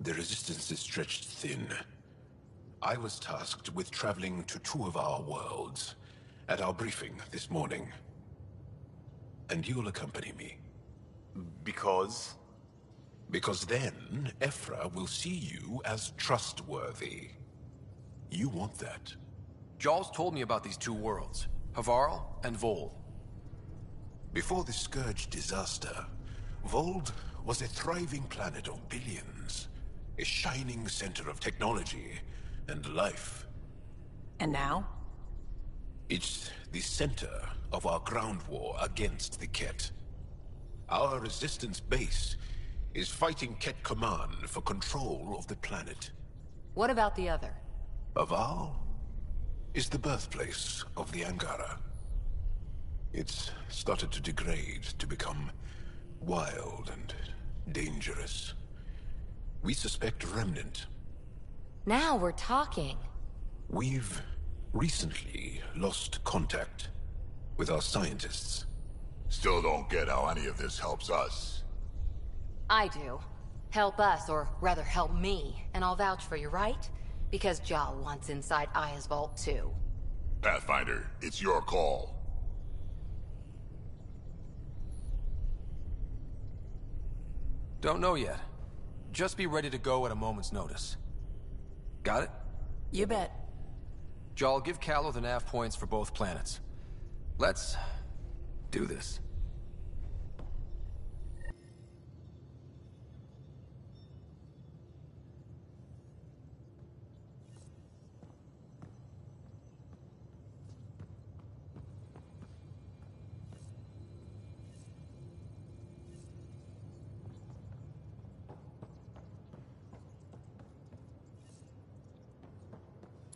The resistance is stretched thin. I was tasked with traveling to two of our worlds at our briefing this morning. And you'll accompany me. Because? Because then, Ephra will see you as trustworthy. You want that. Jarl's told me about these two worlds, Havarl and Vold. Before the Scourge disaster, Vold was a thriving planet of billions. A shining center of technology and life. And now? It's the center of our ground war against the Ket. Our resistance base is fighting Ket Command for control of the planet. What about the other? Havarl is the birthplace of the Angara. It's started to degrade, to become wild and dangerous. We suspect Remnant. Now we're talking. We've recently lost contact with our scientists. Still don't get how any of this helps us. I do. Help us, or rather help me, and I'll vouch for you, right? Because Jarl wants inside Aya's vault too. Pathfinder, it's your call. Don't know yet. Just be ready to go at a moment's notice. Got it? You bet. Jarl, give Callow the nav points for both planets. Let's do this.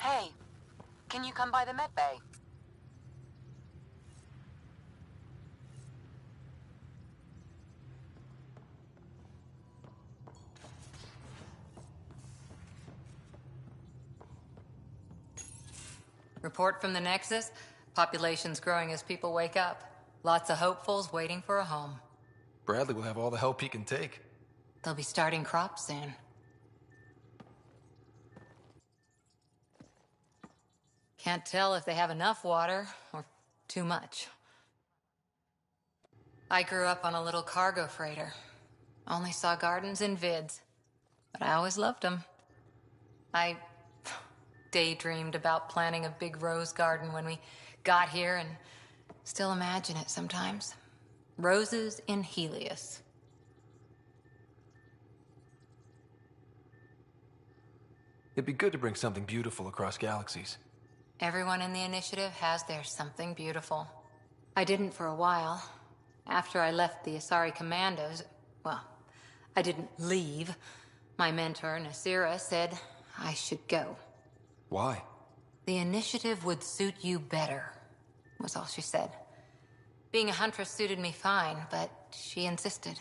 Hey, can you come by the med bay? Report from the Nexus. Population's growing as people wake up. Lots of hopefuls waiting for a home. Bradley will have all the help he can take. They'll be starting crops soon. Can't tell if they have enough water or too much. I grew up on a little cargo freighter. Only saw gardens in vids, but I always loved them. I daydreamed about planting a big rose garden when we got here and still imagine it sometimes. Roses in Helios. It'd be good to bring something beautiful across galaxies. Everyone in the initiative has their something beautiful. I didn't for a while. After I left the Asari Commandos, Well, I didn't leave. My mentor, Nasira, said I should go. Why? The initiative would suit you better, was all she said. Being a huntress suited me fine, but she insisted.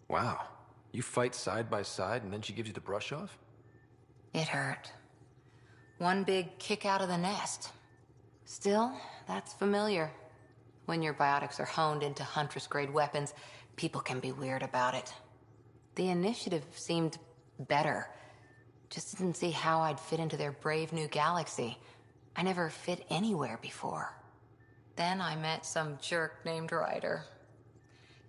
Wow. You fight side by side and then she gives you the brush off? It hurt. One big kick out of the nest. Still, that's familiar. When your biotics are honed into Huntress-grade weapons, people can be weird about it. The initiative seemed better. Just didn't see how I'd fit into their brave new galaxy. I never fit anywhere before. Then I met some jerk named Ryder.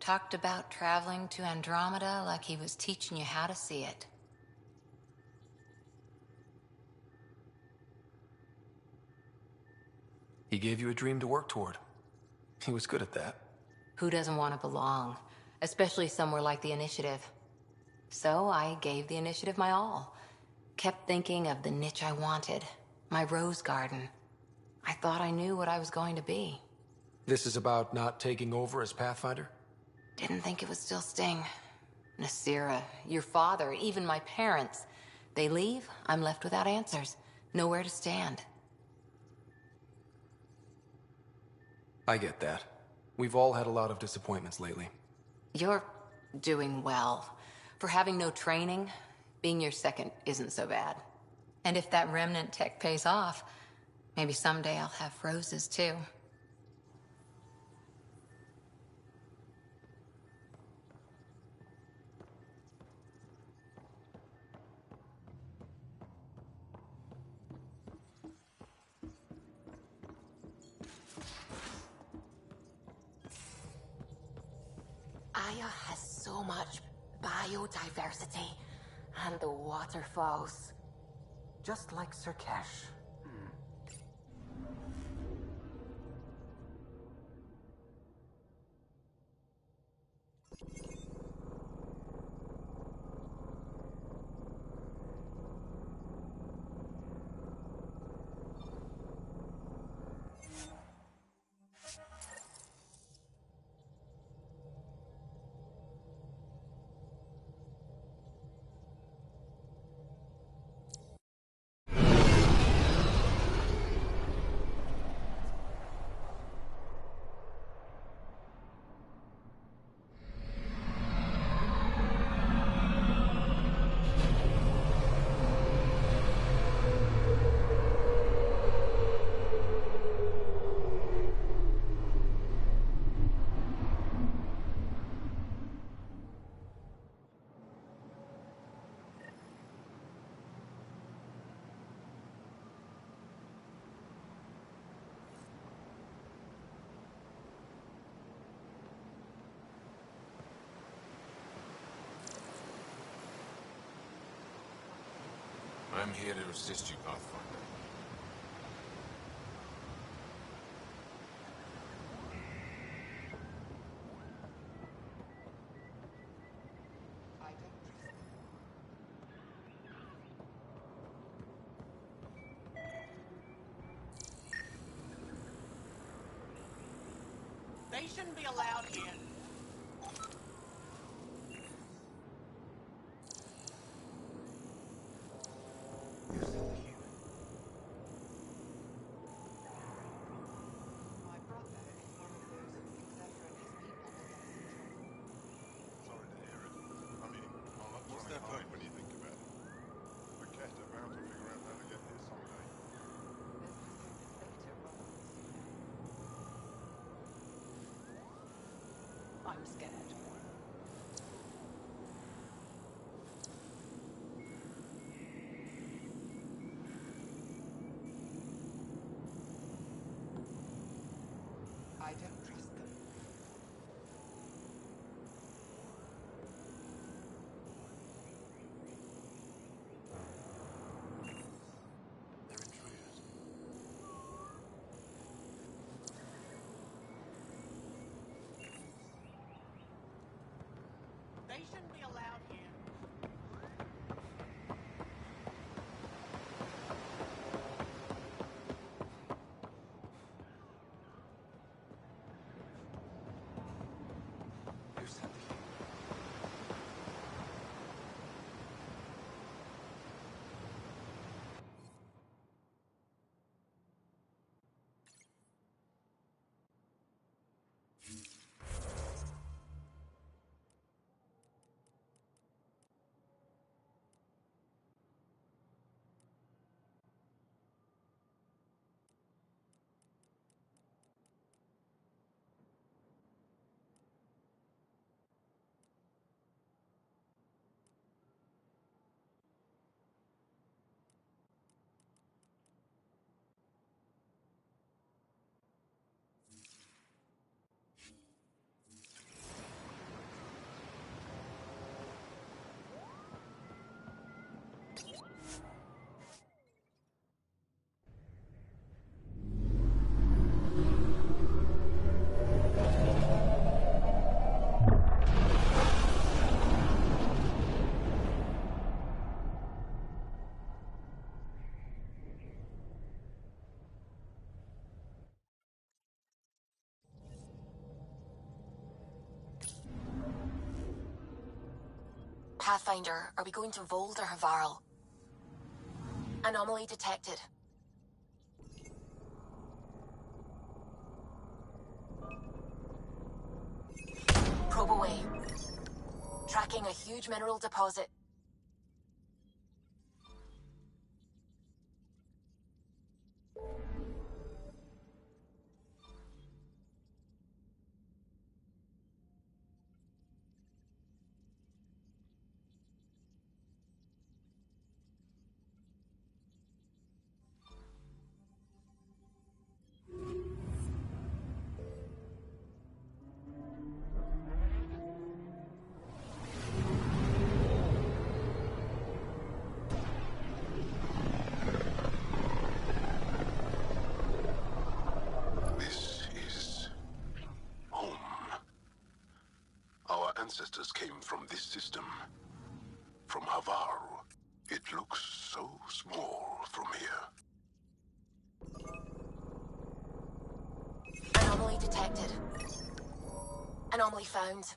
Talked about traveling to Andromeda like he was teaching you how to see it. He gave you a dream to work toward. He was good at that. Who doesn't want to belong? Especially somewhere like the Initiative. So I gave the Initiative my all. Kept thinking of the niche I wanted. My rose garden. I thought I knew what I was going to be. This is about not taking over as Pathfinder? Didn't think it would still sting. Nasira, your father, even my parents. They leave, I'm left without answers. Nowhere to stand. I get that. We've all had a lot of disappointments lately. You're doing well. For having no training, being your second isn't so bad. And if that remnant tech pays off, maybe someday I'll have roses too. Aya has so much biodiversity, and the waterfalls. Just like Sirkesh. I'm here to assist you, Pathfinder. They shouldn't be allowed here. What's their point when you think about it? The Ket are bound to figure out how to get here someday. I'm scared. I don't trust them. They're intruders. They shouldn't be allowed here. Pathfinder, are we going to Vold or Havarl? Anomaly detected. Probe away. Tracking a huge mineral deposit. Ancestors came from this system. From Havar. It looks so small from here. Anomaly detected. Anomaly found.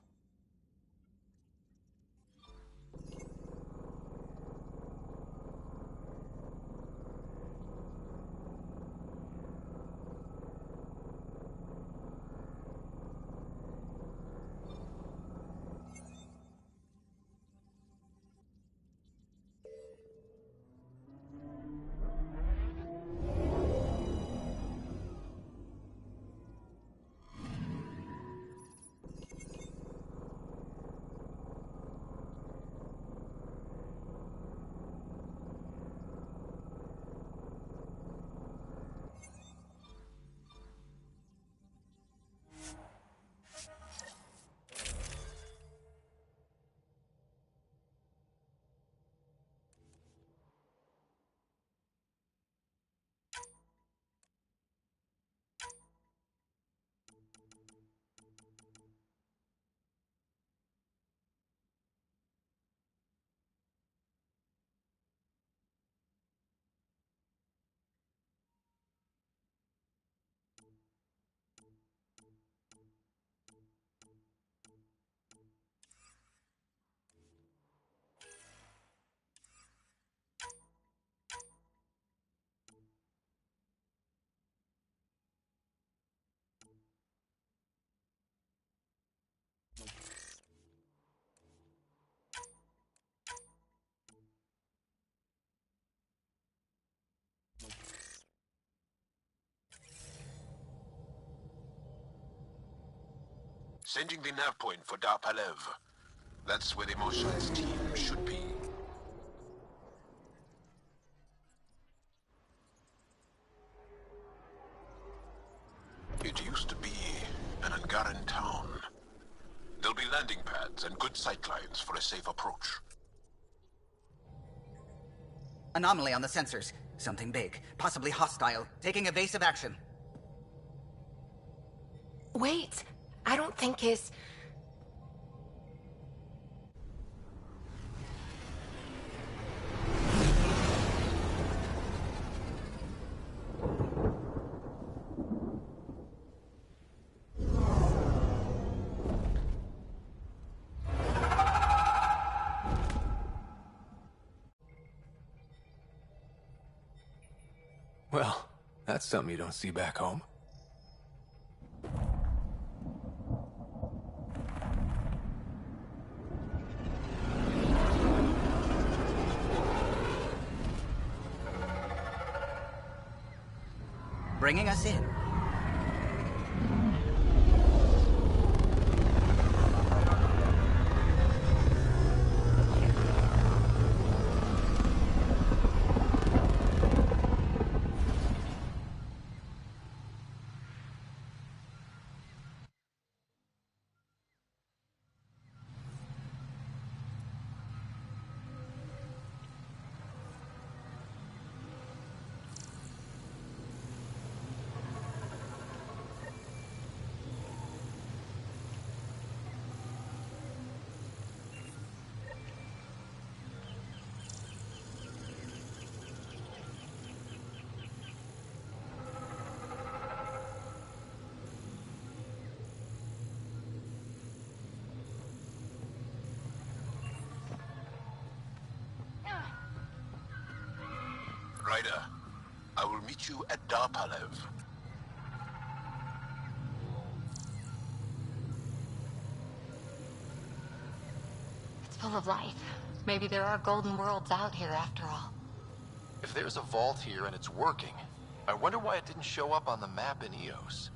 Sending the nav point for Darpalev. That's where the Mosha's team should be. It used to be an Angaran town. There'll be landing pads and good sightlines for a safe approach. Anomaly on the sensors. Something big, possibly hostile, taking evasive action. Wait, I don't think his... Well, that's something you don't see back home. Bringing us in. Ryder, I will meet you at Darpalev. It's full of life. Maybe there are golden worlds out here after all. If there's a vault here and it's working, I wonder why it didn't show up on the map in EOS.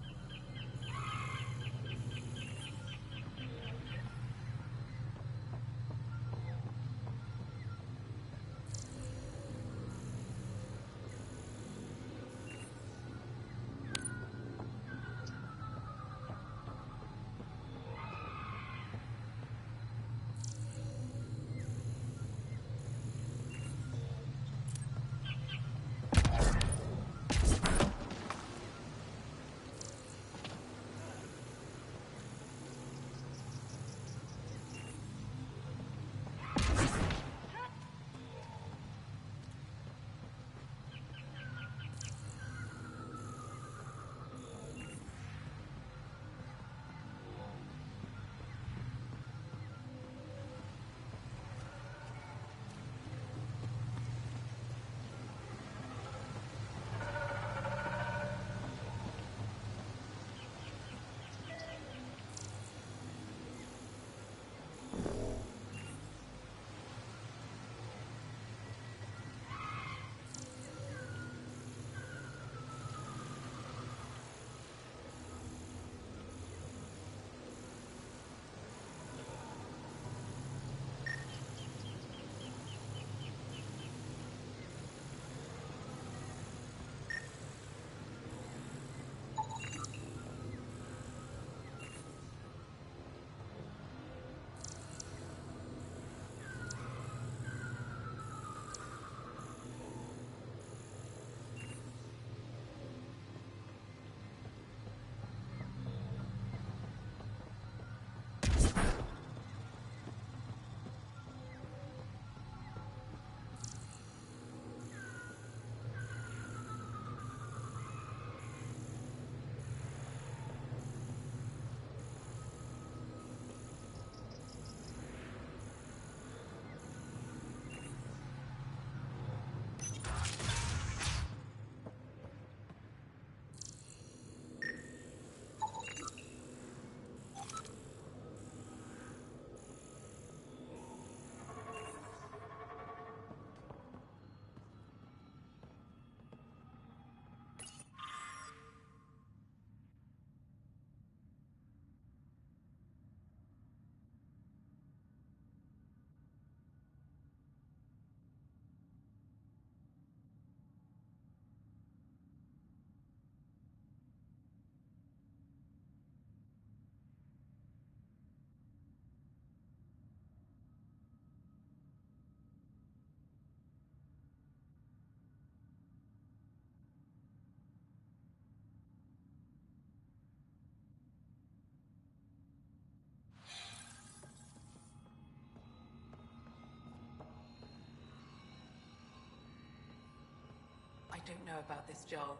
I don't know about this, Joel.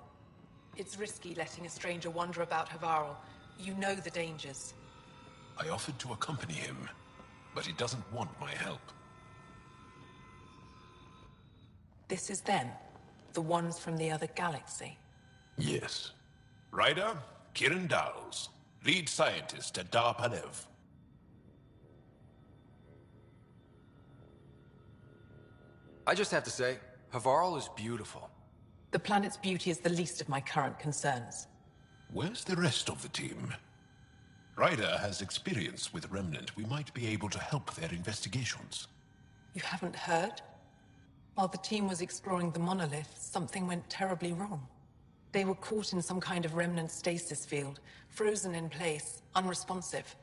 It's risky letting a stranger wander about Havarl. You know the dangers. I offered to accompany him, but he doesn't want my help. This is them? The ones from the other galaxy? Yes. Ryder, Kiran Dowles, lead scientist at Darpalev. I just have to say, Havarl is beautiful. The planet's beauty is the least of my current concerns. Where's the rest of the team? Ryder has experience with Remnant. We might be able to help their investigations. You haven't heard? While the team was exploring the monolith, something went terribly wrong. They were caught in some kind of Remnant stasis field, frozen in place, unresponsive.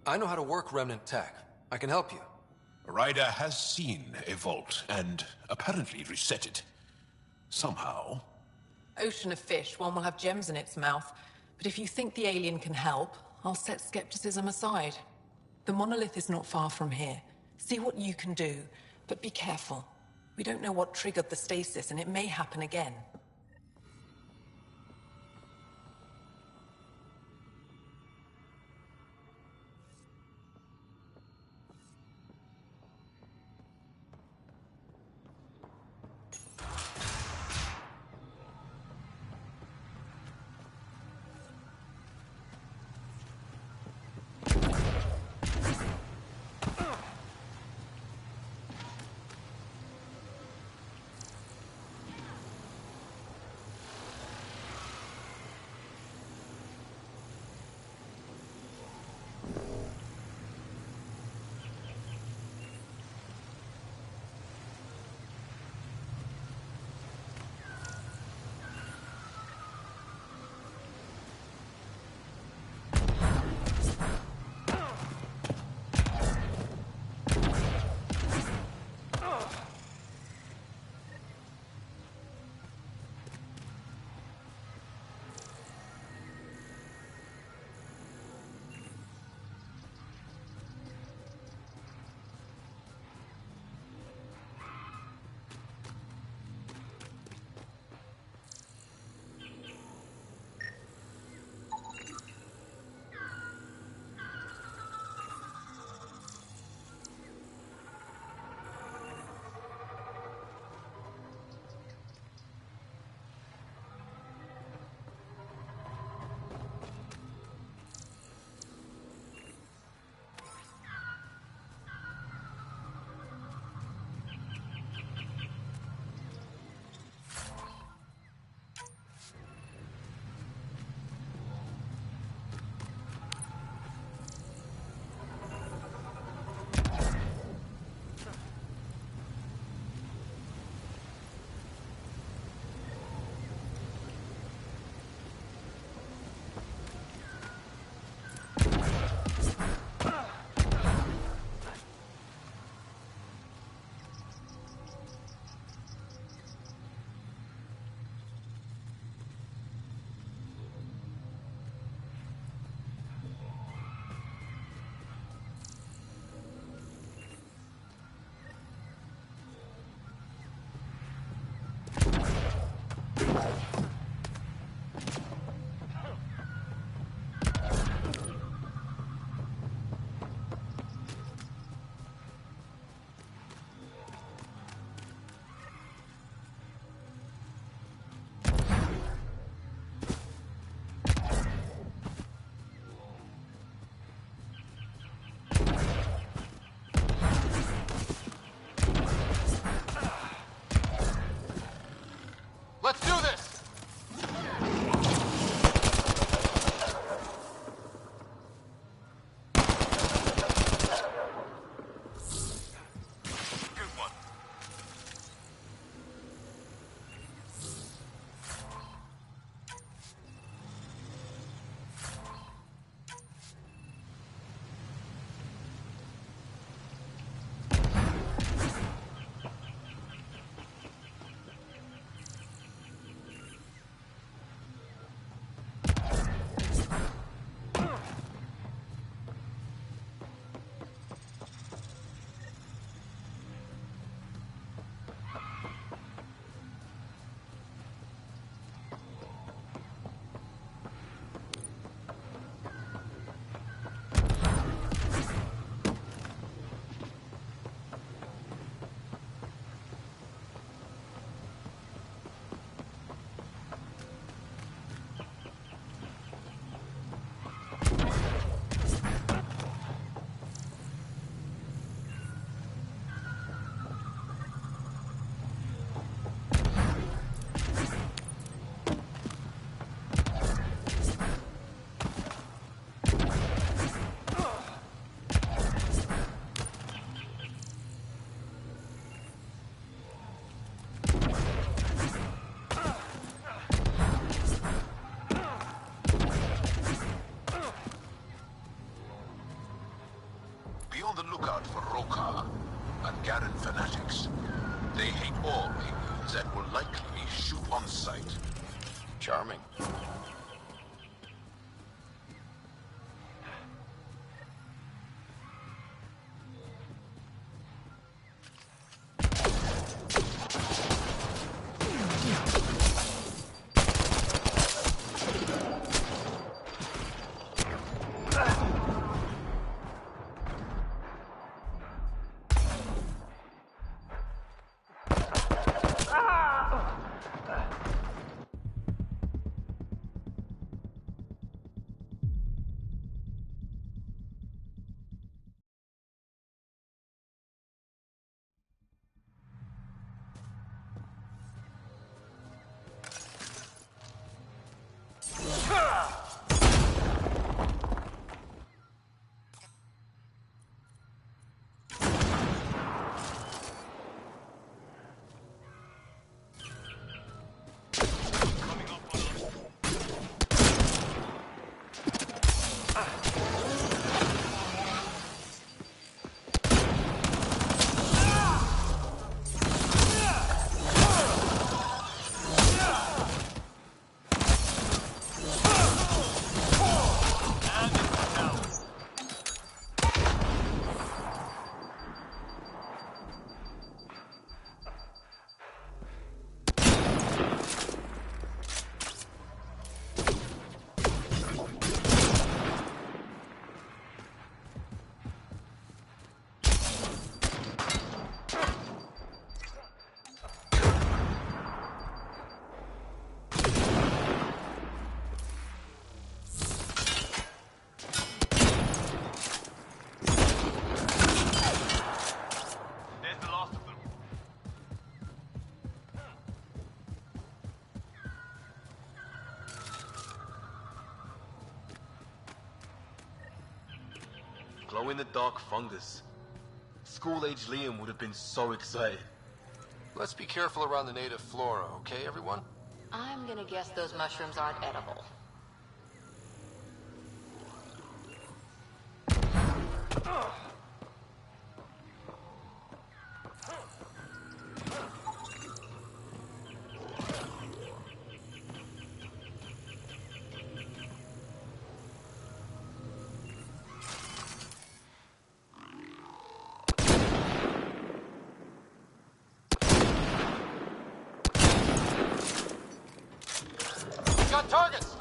I know how to work Remnant tech. I can help you. Ryder has seen a vault, and apparently reset it. Somehow. Ocean of fish, one will have gems in its mouth. But if you think the alien can help, I'll set skepticism aside. The monolith is not far from here. See what you can do, but be careful. We don't know what triggered the stasis, and it may happen again. the lookout for Roka and Garen fanatics. They hate all aliens and will likely shoot on sight. Charming. Glow-in-the-dark fungus. School-age Liam would have been so excited. Let's be careful around the native flora, okay, everyone? I'm gonna guess those mushrooms aren't edible. Got targets!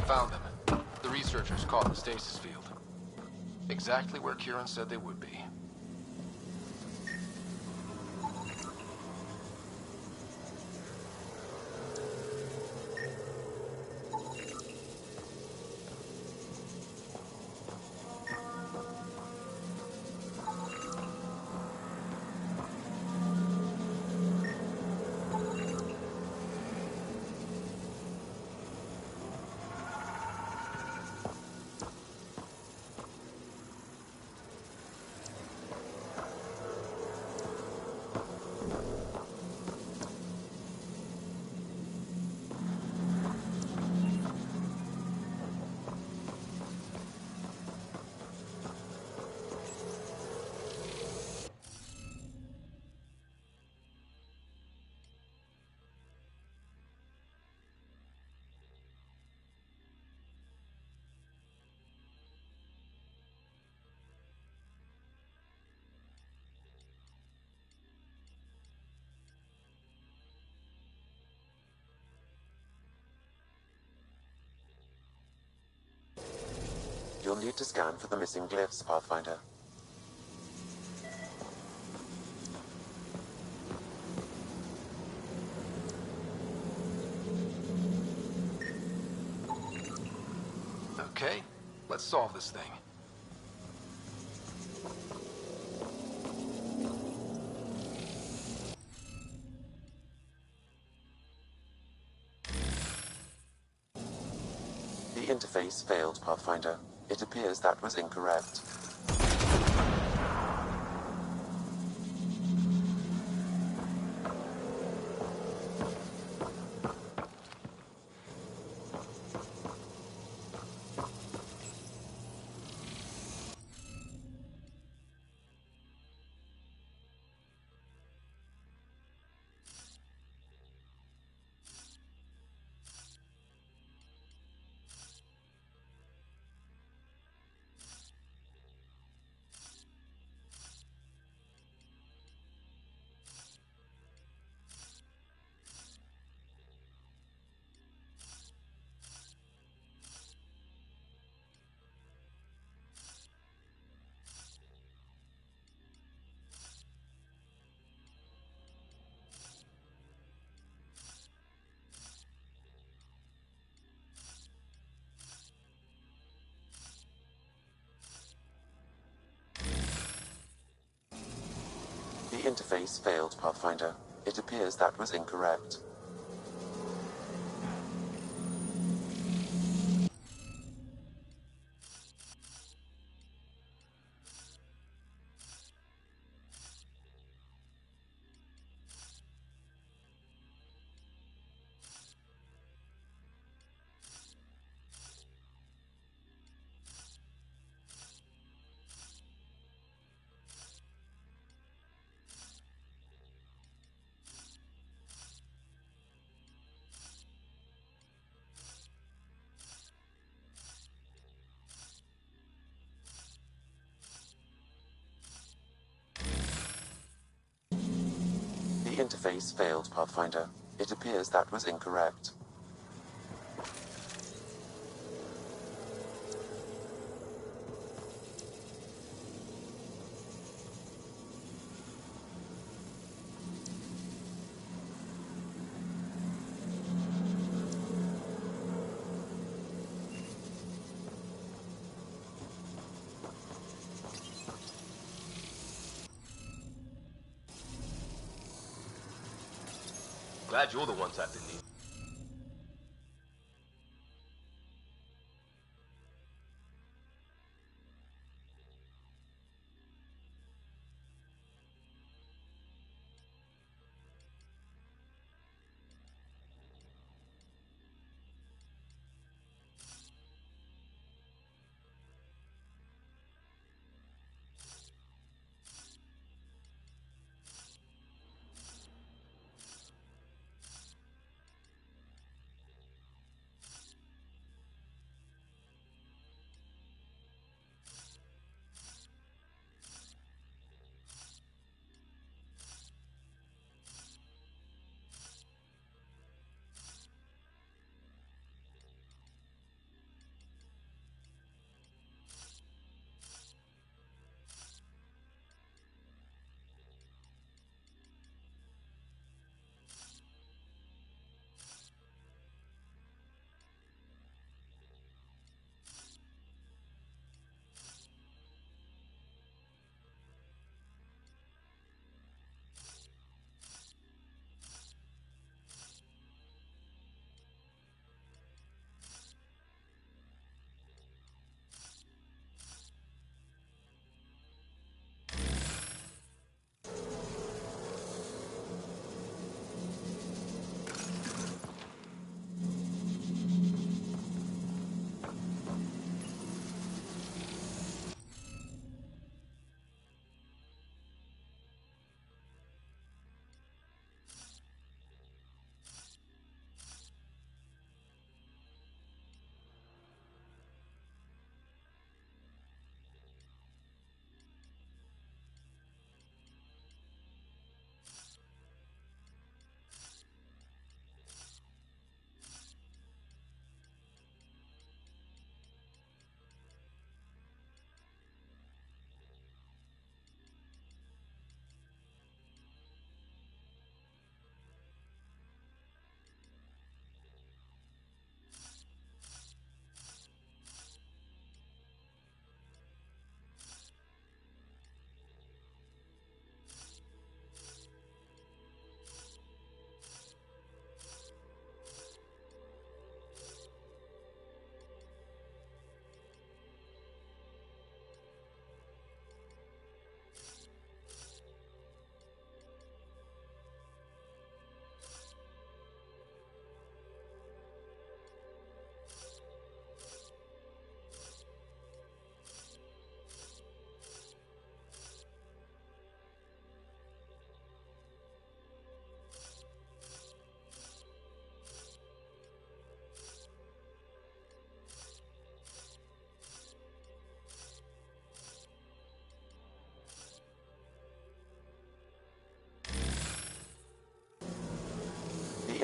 Found them. The researchers caught in the stasis field. Exactly where Kieran said they would be. You'll need to scan for the missing glyphs, Pathfinder. Okay, let's solve this thing. The interface failed, Pathfinder. It appears that was incorrect. The interface failed, Pathfinder. It appears that was incorrect. The interface failed, Pathfinder. It appears that was incorrect. Glad you're the one tapped in me.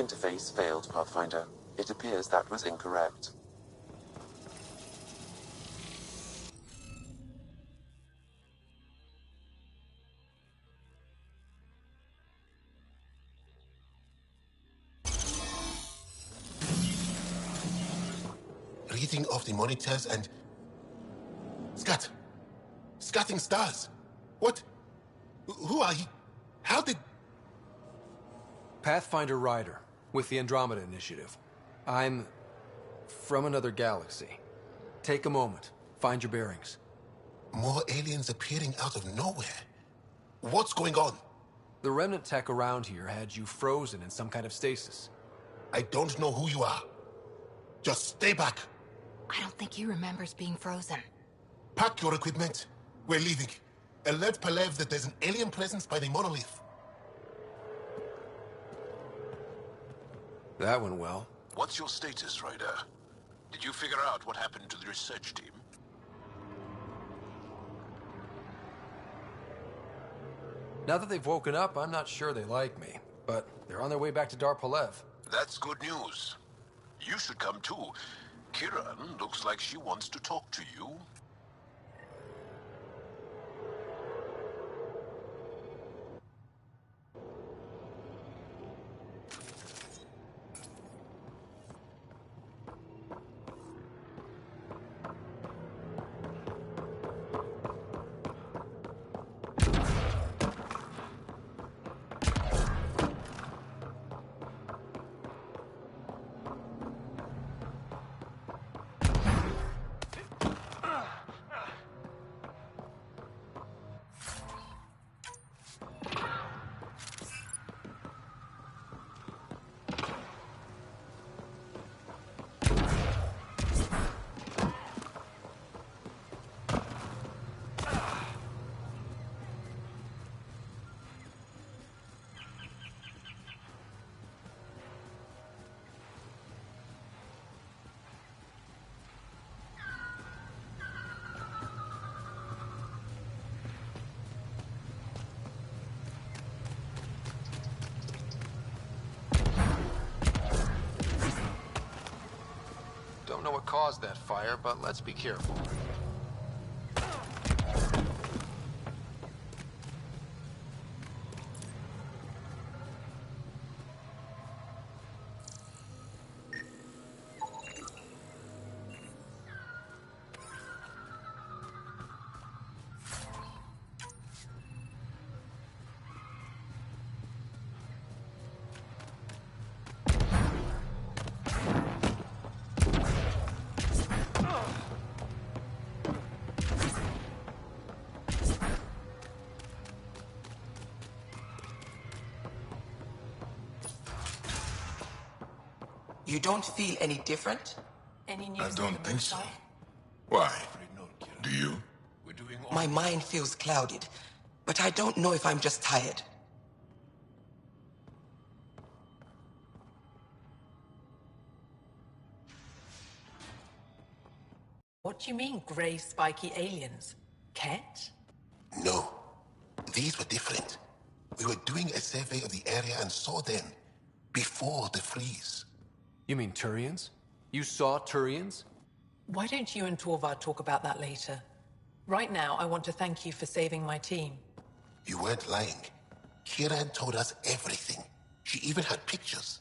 interface failed, Pathfinder. It appears that was incorrect. Reading of the monitors and... Scat! Scatting stars! What? Who are you? How did... Pathfinder Ryder, with the Andromeda Initiative. I'm... from another galaxy. Take a moment. Find your bearings. More aliens appearing out of nowhere. What's going on? The remnant tech around here had you frozen in some kind of stasis. I don't know who you are. Just stay back. I don't think he remembers being frozen. Pack your equipment. We're leaving. Alert Palev that there's an alien presence by the monolith. That went well. What's your status, Ryder? Did you figure out what happened to the research team? Now that they've woken up, I'm not sure they like me. But they're on their way back to Dar Palev. That's good news. You should come too. Kiran looks like she wants to talk to you. Don't know what caused that fire, but let's be careful. You don't feel any different? Any news I on don't the think so. side? Why? Do you? My mind feels clouded, but I don't know if I'm just tired. What do you mean, grey, spiky aliens? Ket? No. These were different. We were doing a survey of the area and saw them before the freeze. You mean Turians? You saw Turians? Why don't you and Torvar talk about that later? Right now, I want to thank you for saving my team. You weren't lying. Kiran told us everything. She even had pictures.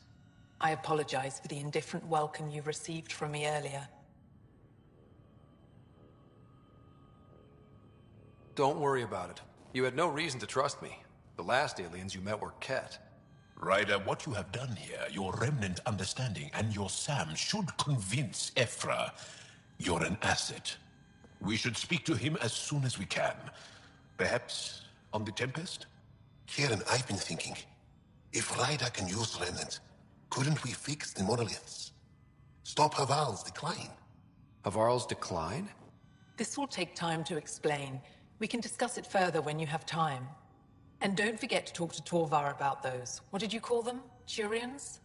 I apologize for the indifferent welcome you received from me earlier. Don't worry about it. You had no reason to trust me. The last aliens you met were Ket. Ryder, what you have done here, your remnant understanding and your SAM should convince Ephra you're an asset. We should speak to him as soon as we can. Perhaps on the Tempest? Kieran, I've been thinking. If Ryder can use remnant, couldn't we fix the monoliths? Stop Haval's decline? Havarl's decline? This will take time to explain. We can discuss it further when you have time. And don't forget to talk to Torvar about those. What did you call them? Turians?